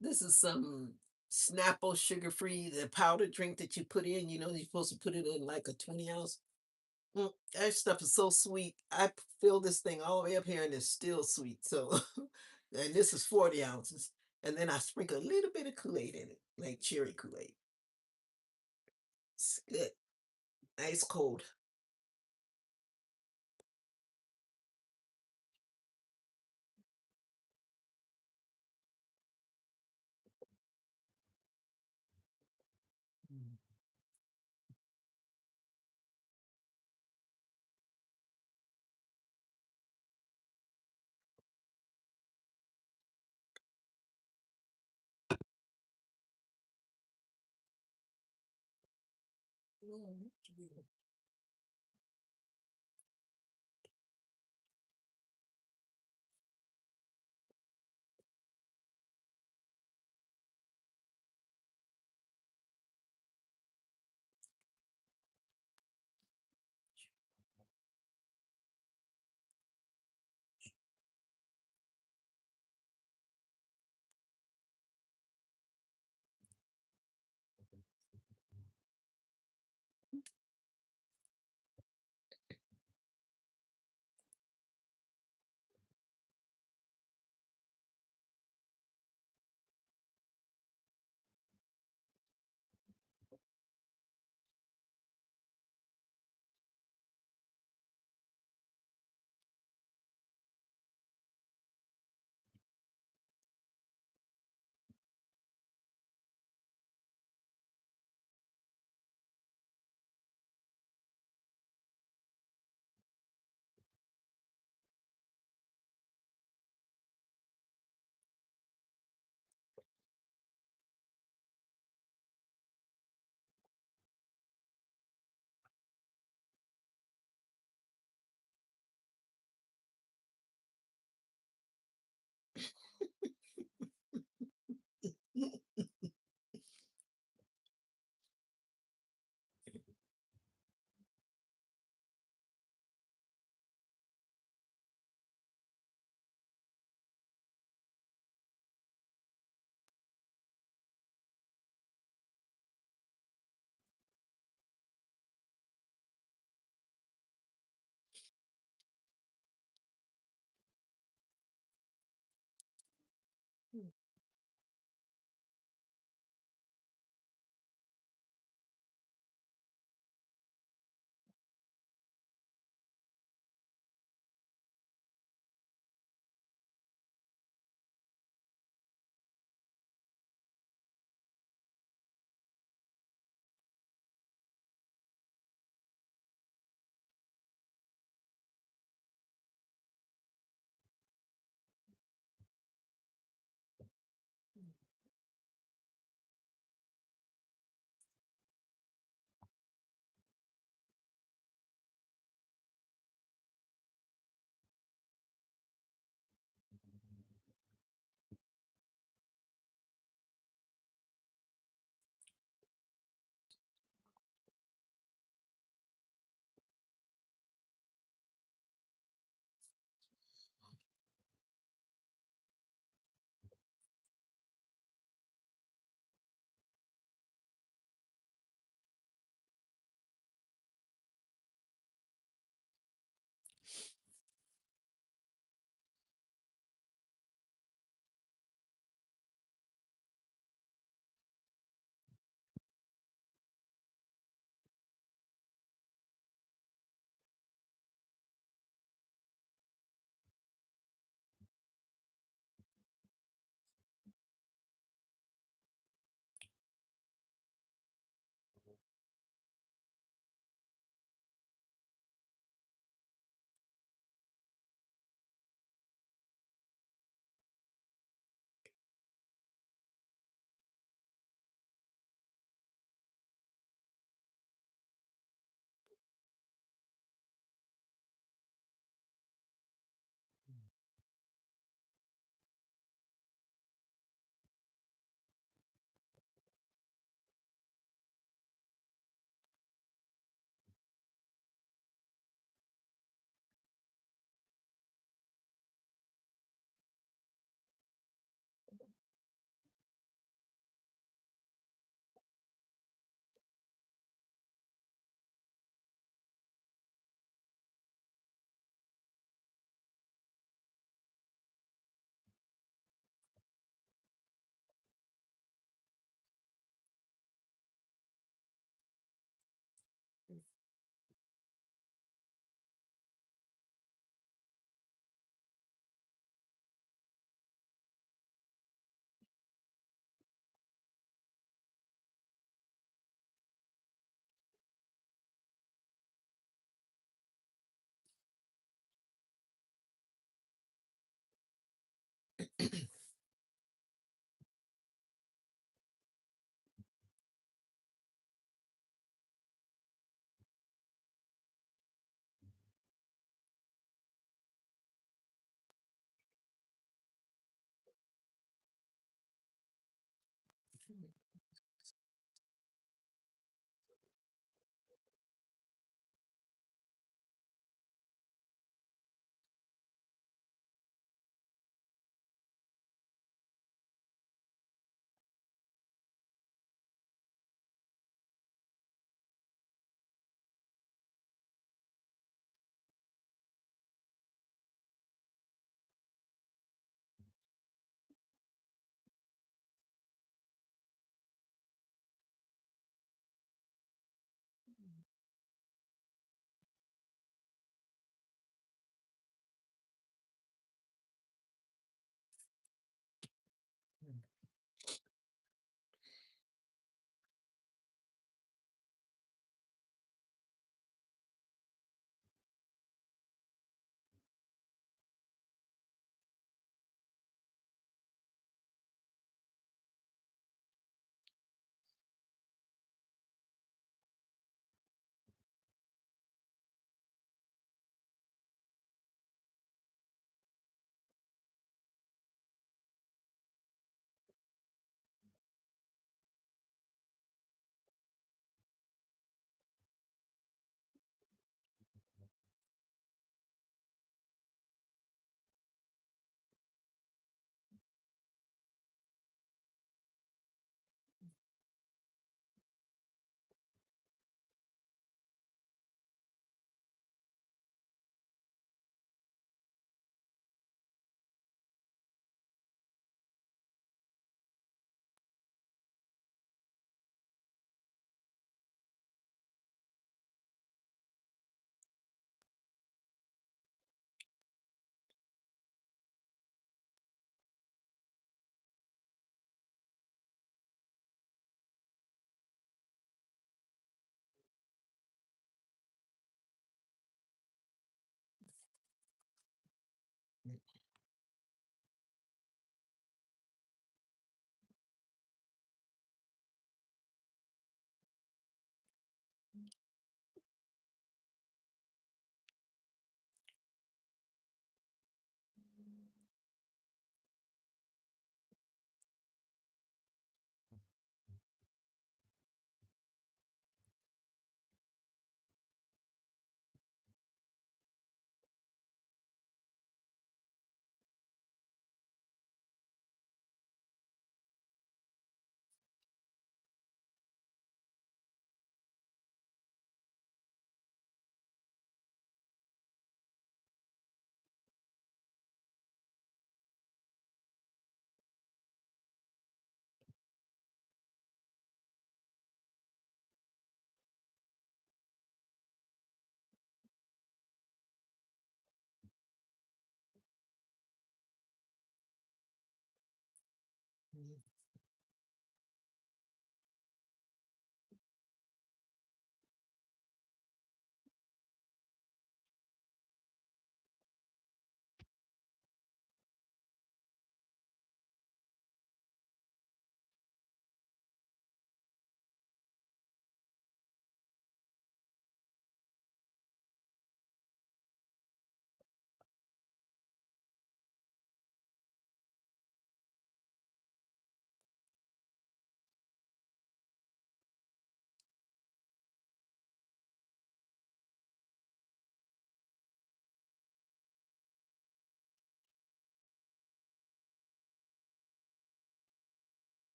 Speaker 1: This is some Snapple sugar free, the powder drink that you put in. You know, you're supposed to put it in like a 20 ounce. That stuff is so sweet. I fill this thing all the way up here and it's still sweet. So, and this is 40 ounces. And then I sprinkle a little bit of Kool-Aid in it, like cherry Kool-Aid. It's good. Ice cold. Mm. Mm.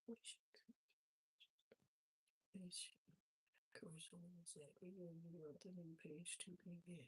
Speaker 1: Which page? Correction was that you want the new page to begin.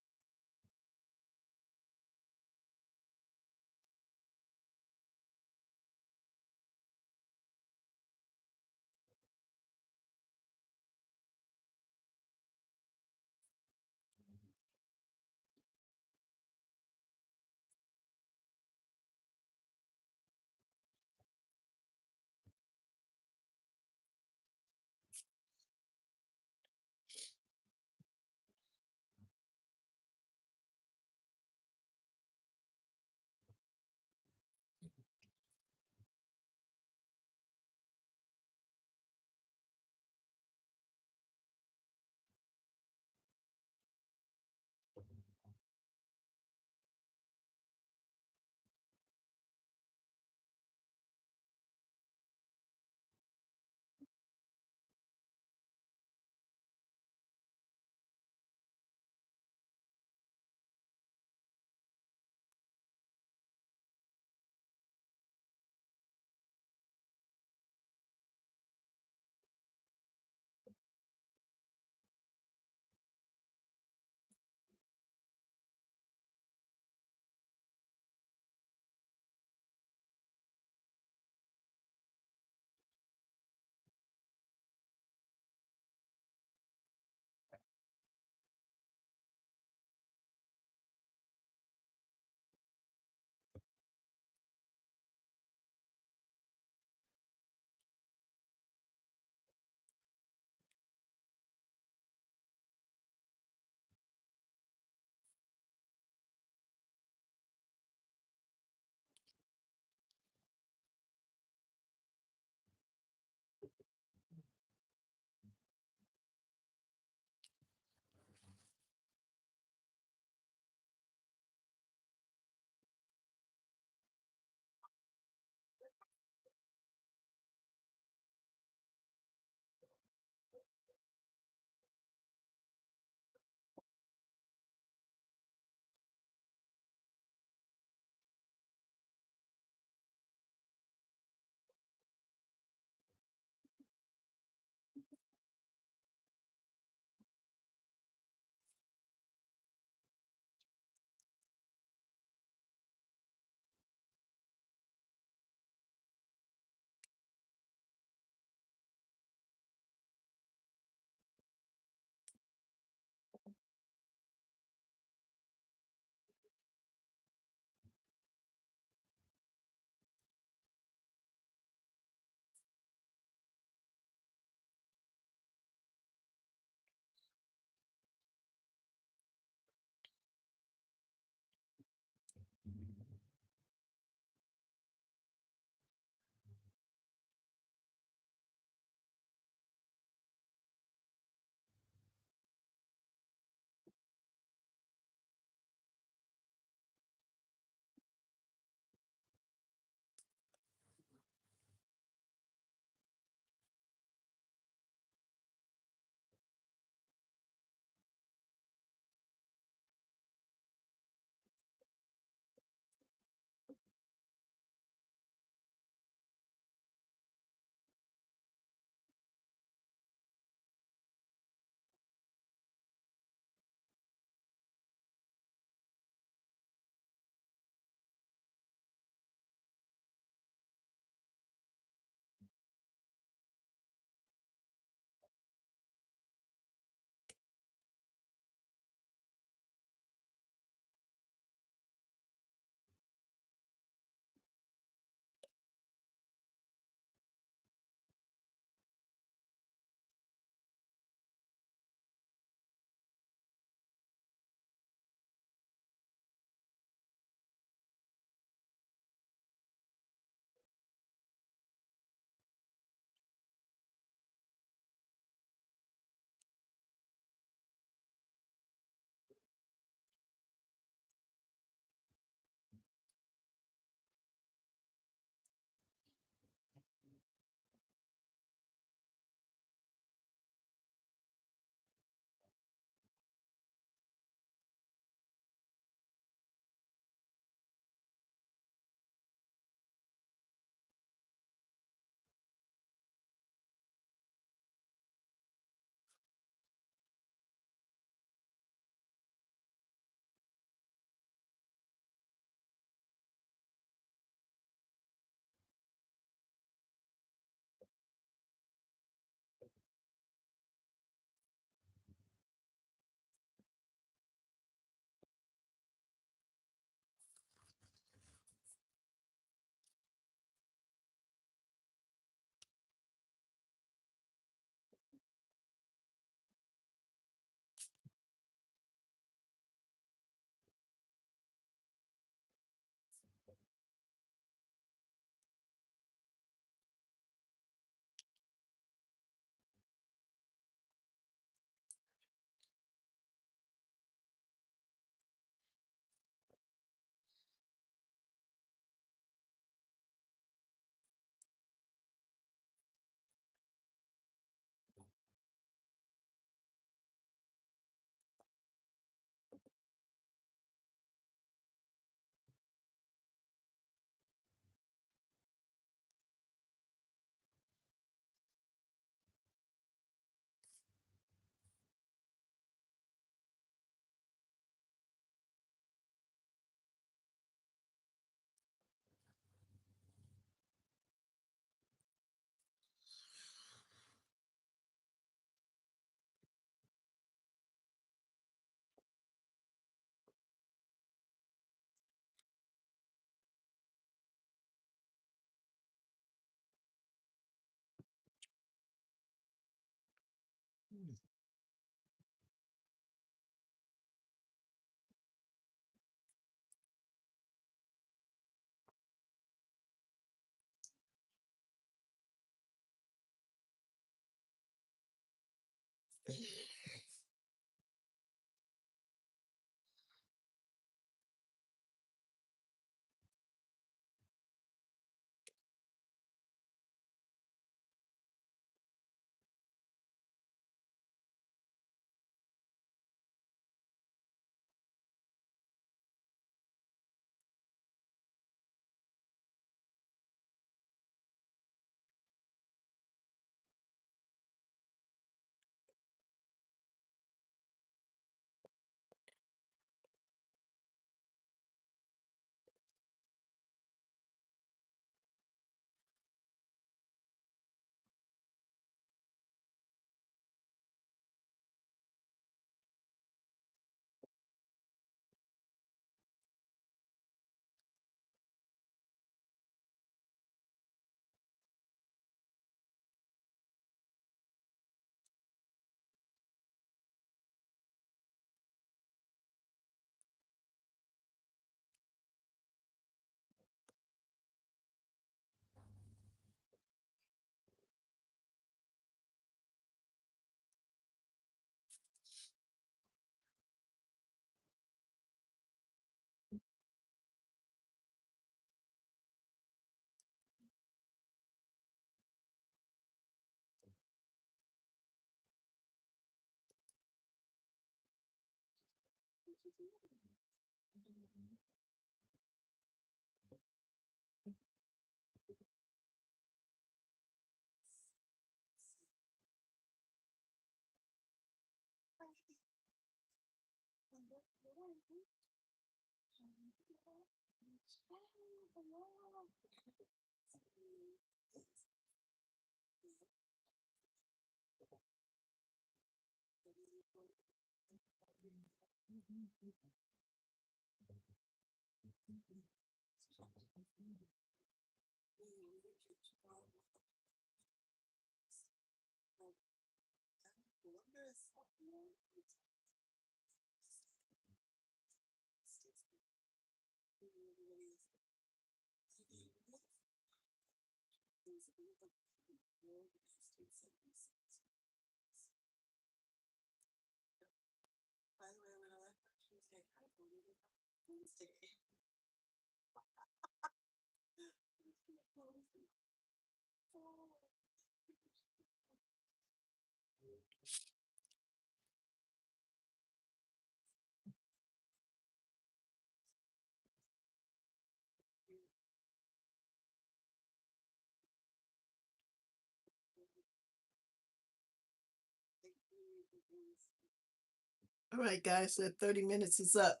Speaker 1: All right, guys, the 30 minutes is up.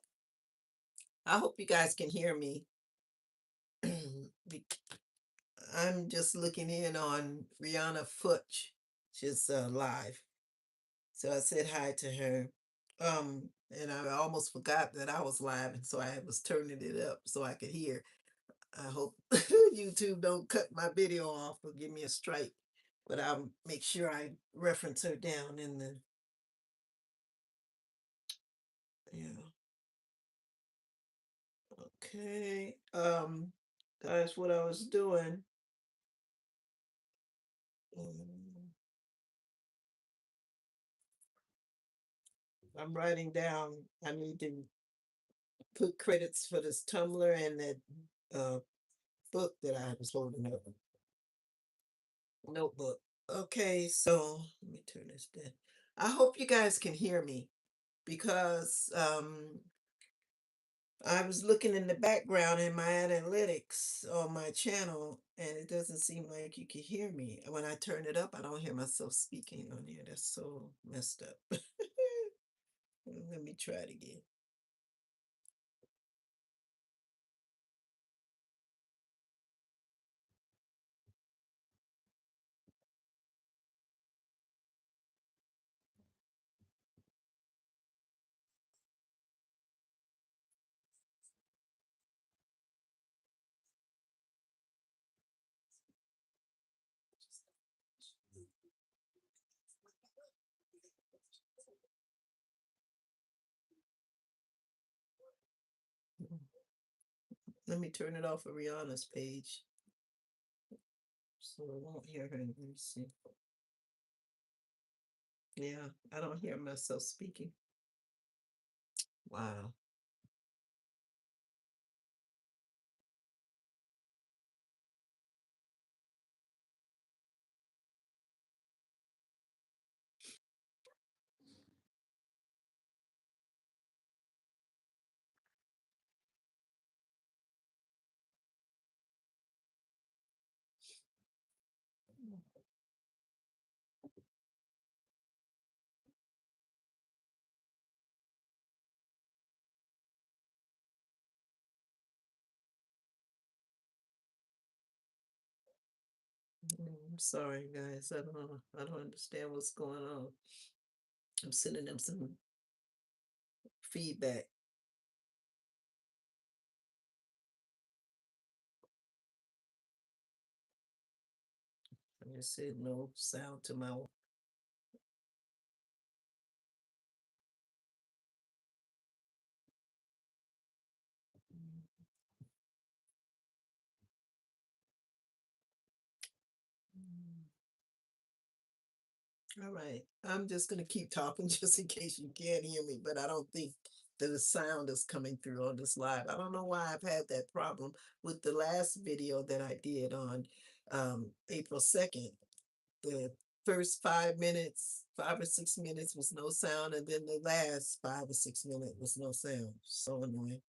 Speaker 1: I hope you guys can hear me. Be- I'm just looking in on Rihanna Futch. She's live. So I said hi to her. And I almost forgot that I was live, and so I was turning it up so I could hear. I hope YouTube don't cut my video off or give me a strike, but I'll make sure I reference her down in the, yeah. Okay. Guys, what I was doing, um, I'm writing down, I need to put credits for this Tumbler and that uh book that I was holding up, notebook. Okay, so let me turn this down. I hope you guys can hear me because I was looking in the background in my analytics on my channel and it doesn't seem like you can hear me. When I turn it up, I don't hear myself speaking on here. That's so messed up. Let me try it again. Let me turn it off of Rihanna's page so I won't hear her. Let me see. Yeah, I don't hear myself speaking. Wow. I'm sorry, guys. I don't understand what's going on. I'm sending them some feedback. I just said no sound to my. All right. I'm just gonna keep talking just in case you can't hear me, but I don't think that the sound is coming through on this live. I don't know why I've had that problem with the last video that I did on April 2nd. The first 5 minutes 5 or 6 minutes was no sound, and then the last 5 or 6 minutes was no sound. So annoying.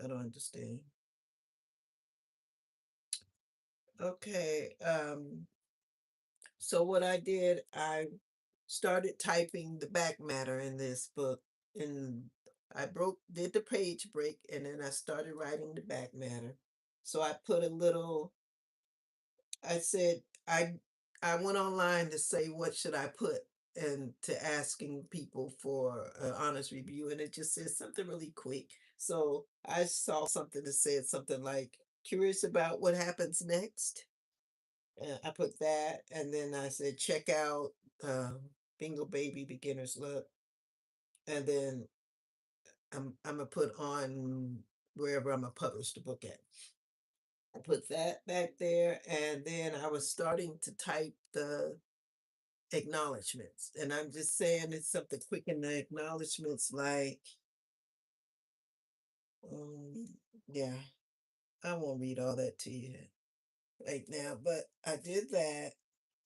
Speaker 1: I don't understand. Okay. So what I did, I started typing the back matter in this book, and I did the page break, and then I started writing the back matter. So I put a little. I said I went online to say what should I put, and to asking people for an honest review, and it just says something really quick. So I saw something that said something like curious about what happens next. I put that, and then I said check out Bingo Baby Beginner's Luck, and then I'm gonna put on wherever I'm gonna publish the book at. I put that back there, and then I was starting to type the acknowledgments, and I'm just saying it's something quick in the acknowledgments, like, um, yeah, I won't read all that to you right now, but I did that.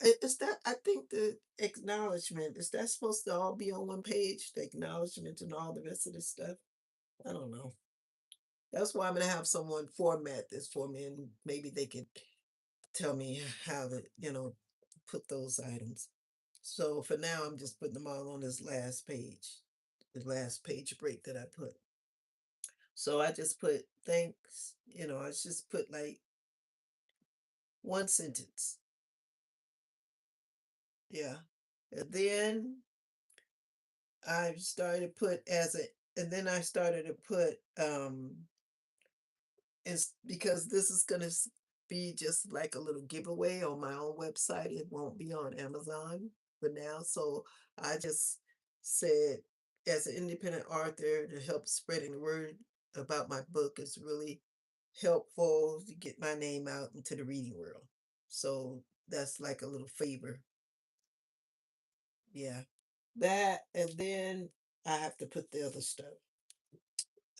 Speaker 1: Is that, I think the acknowledgement, is that supposed to all be on one page? The acknowledgement and all the rest of the stuff? I don't know. That's why I'm gonna have someone format this for me, and maybe they can tell me how to, put those items. So for now, I'm just putting them all on this last page, the last page break that I put. So I just put thanks, I just put like one sentence. Yeah. And then I started to put and then I started to put, it's because this is going to be just like a little giveaway on my own website. It won't be on Amazon for now. So I just said, as an independent author, to help spreading the word about my book is really helpful to get my name out into the reading world. So that's like a little favor. Yeah. That, and then I have to put the other stuff.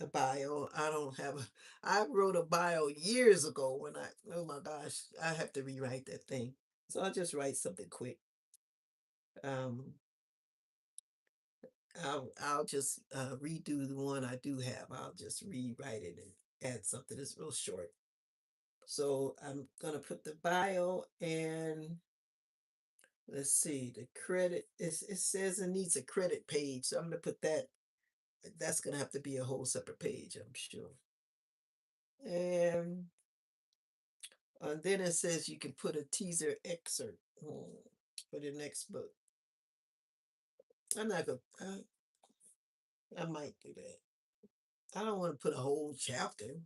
Speaker 1: A bio. I don't have a, I wrote a bio years ago when oh my gosh, I have to rewrite that thing. So I'll just write something quick. Um, I'll just redo the one I do have. I'll just rewrite it and add something that's real short. So I'm gonna put the bio, and let's see, the credit, it says it needs a credit page. So I'm gonna put that. That's gonna have to be a whole separate page, I'm sure. And then it says you can put a teaser excerpt for the next book. I'm not gonna. I might do that. I don't want to put a whole chapter.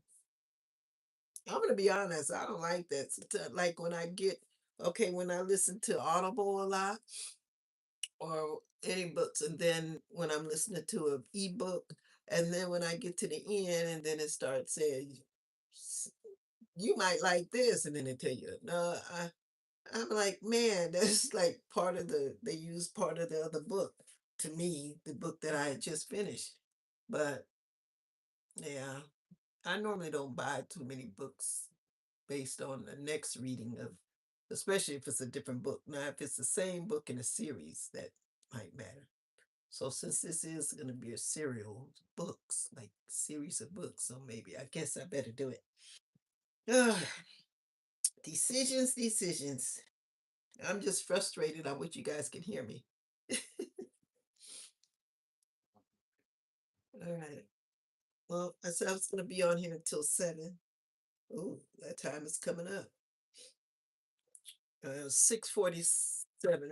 Speaker 1: I'm gonna be honest. I don't like that. Like when I get okay, when I listen to Audible a lot or any books, and then when I'm listening to an ebook, and then when I get to the end, and then it starts saying you might like this, and then they tell you no. I'm like, man, that's like part of they use part of the other book to me, the book that I had just finished. But yeah, I normally don't buy too many books based on the next reading of, especially if it's a different book. Now, if it's the same book in a series, that might matter. So since this is going to be a serial books, like series of books, so maybe I guess I better do it. Ugh, decisions, decisions. I'm just frustrated. I wish you guys can hear me. All right. Well, I said I was going to be on here until 7. Oh, that time is coming up. 6:47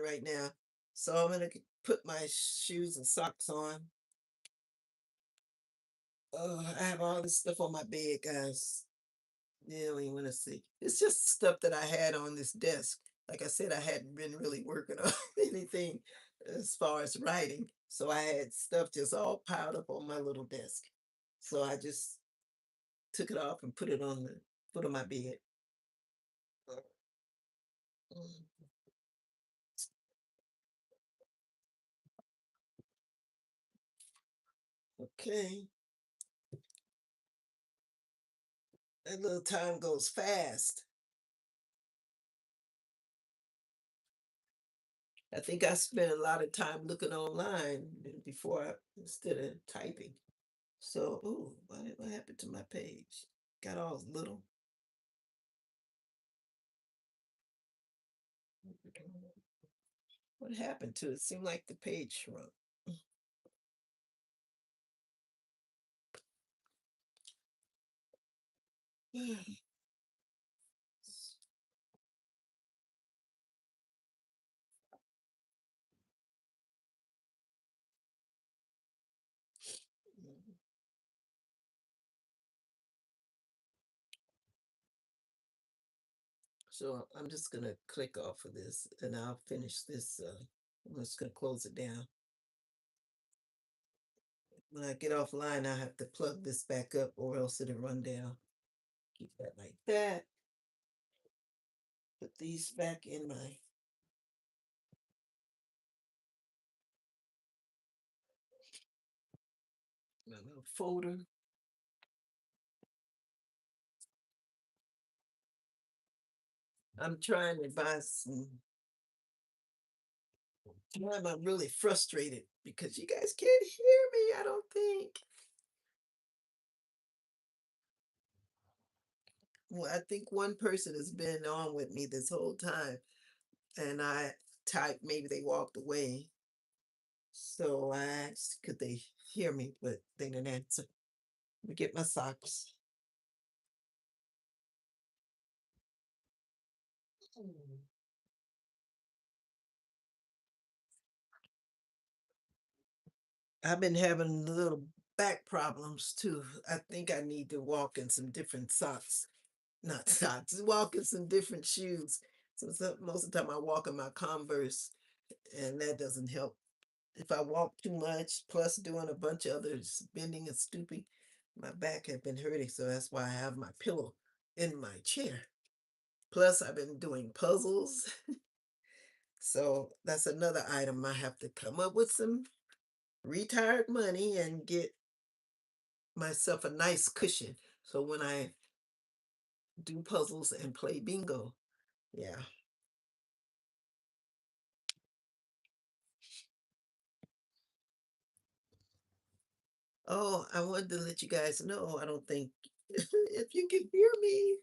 Speaker 1: right now. So I'm going to put my shoes and socks on. Oh, I have all this stuff on my bed, guys. You don't even want to see. It's just stuff that I had on this desk. Like I said, I hadn't been really working on anything as far as writing. So I had stuff just all piled up on my little desk. So I just took it off and put it on the foot of my bed. Mm, okay. That little time goes fast. I think I spent a lot of time looking online before instead of typing. So, oh, what happened to my page? Got all little. What happened to it? Seemed like the page shrunk. So I'm just gonna click off of this and I'll finish this. I'm just gonna close it down. When I get offline, I have to plug this back up or else it'll run down. Keep that like that. Put these back in my little folder. I'm trying to buy some time. I'm really frustrated because you guys can't hear me, I don't think. Well, I think one person has been on with me this whole time, and I typed, maybe they walked away. So I asked, could they hear me, but they didn't answer. Let me get my socks. I've been having little back problems too. I think I need to walk in some different socks. Not socks, walk in some different shoes. So most of the time I walk in my Converse, and that doesn't help. If I walk too much, plus doing a bunch of others, bending and stooping, my back had been hurting. So that's why I have my pillow in my chair. Plus, I've been doing puzzles. So that's another item. I have to come up with some retired money and get myself a nice cushion. So when I do puzzles and play bingo, yeah. Oh, I wanted to let you guys know, I don't think if you can hear me.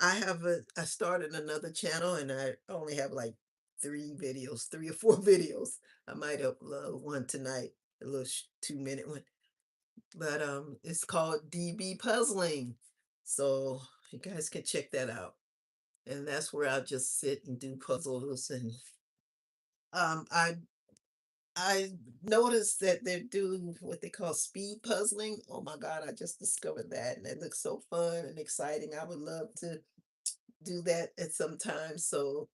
Speaker 1: I started another channel and I only have like 3 videos, 3 or 4 videos. I might upload one tonight, a little 2-minute one. But it's called DB Puzzling. So you guys can check that out. And that's where I'll just sit and do puzzles and um I I noticed that they're doing what they call speed puzzling. Oh my God, I just discovered that and it looks so fun and exciting. I would love to do that at some time. So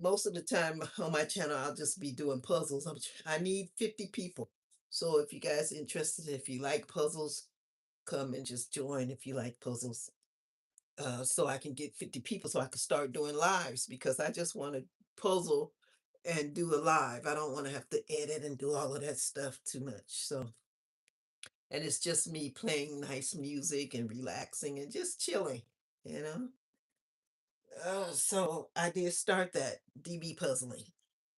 Speaker 1: most of the time on my channel, I'll just be doing puzzles. I need 50 people. So if you guys are interested, if you like puzzles, come and just join if you like puzzles. So I can get 50 people so I can start doing lives because I just want to puzzle and do a live. I don't want to have to edit and do all of that stuff too much. So, and it's just me playing nice music and relaxing and just chilling, you know? So I did start that DB puzzling.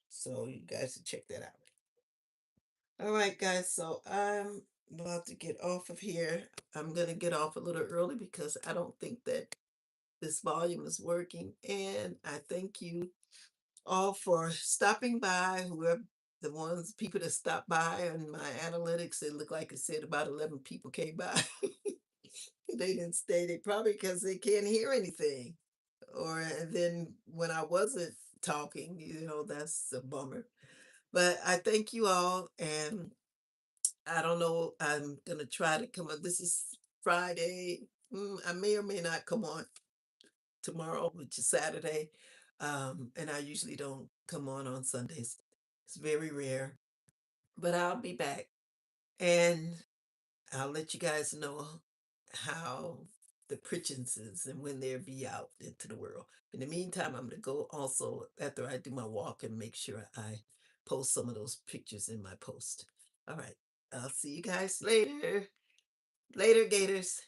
Speaker 1: So you guys should check that out. All right, guys. So I'm about to get off of here. I'm gonna get off a little early because I don't think that this volume is working. And I thank you all for stopping by. Whoever the ones people that stopped by and my analytics, it looked like it said about 11 people came by. They didn't stay. They probably because they can't hear anything. Or and then when I wasn't talking, that's a bummer. But I thank you all, and I don't know. I'm gonna try to come up. This is Friday. I may or may not come on tomorrow, which is Saturday. And I usually don't come on Sundays. It's very rare, but I'll be back, and I'll let you guys know how the Pritchens is and when they'll be out into the world. In the meantime, I'm gonna go also after I do my walk and make sure I post some of those pictures in my post. All right. I'll see you guys later. Later, Gators.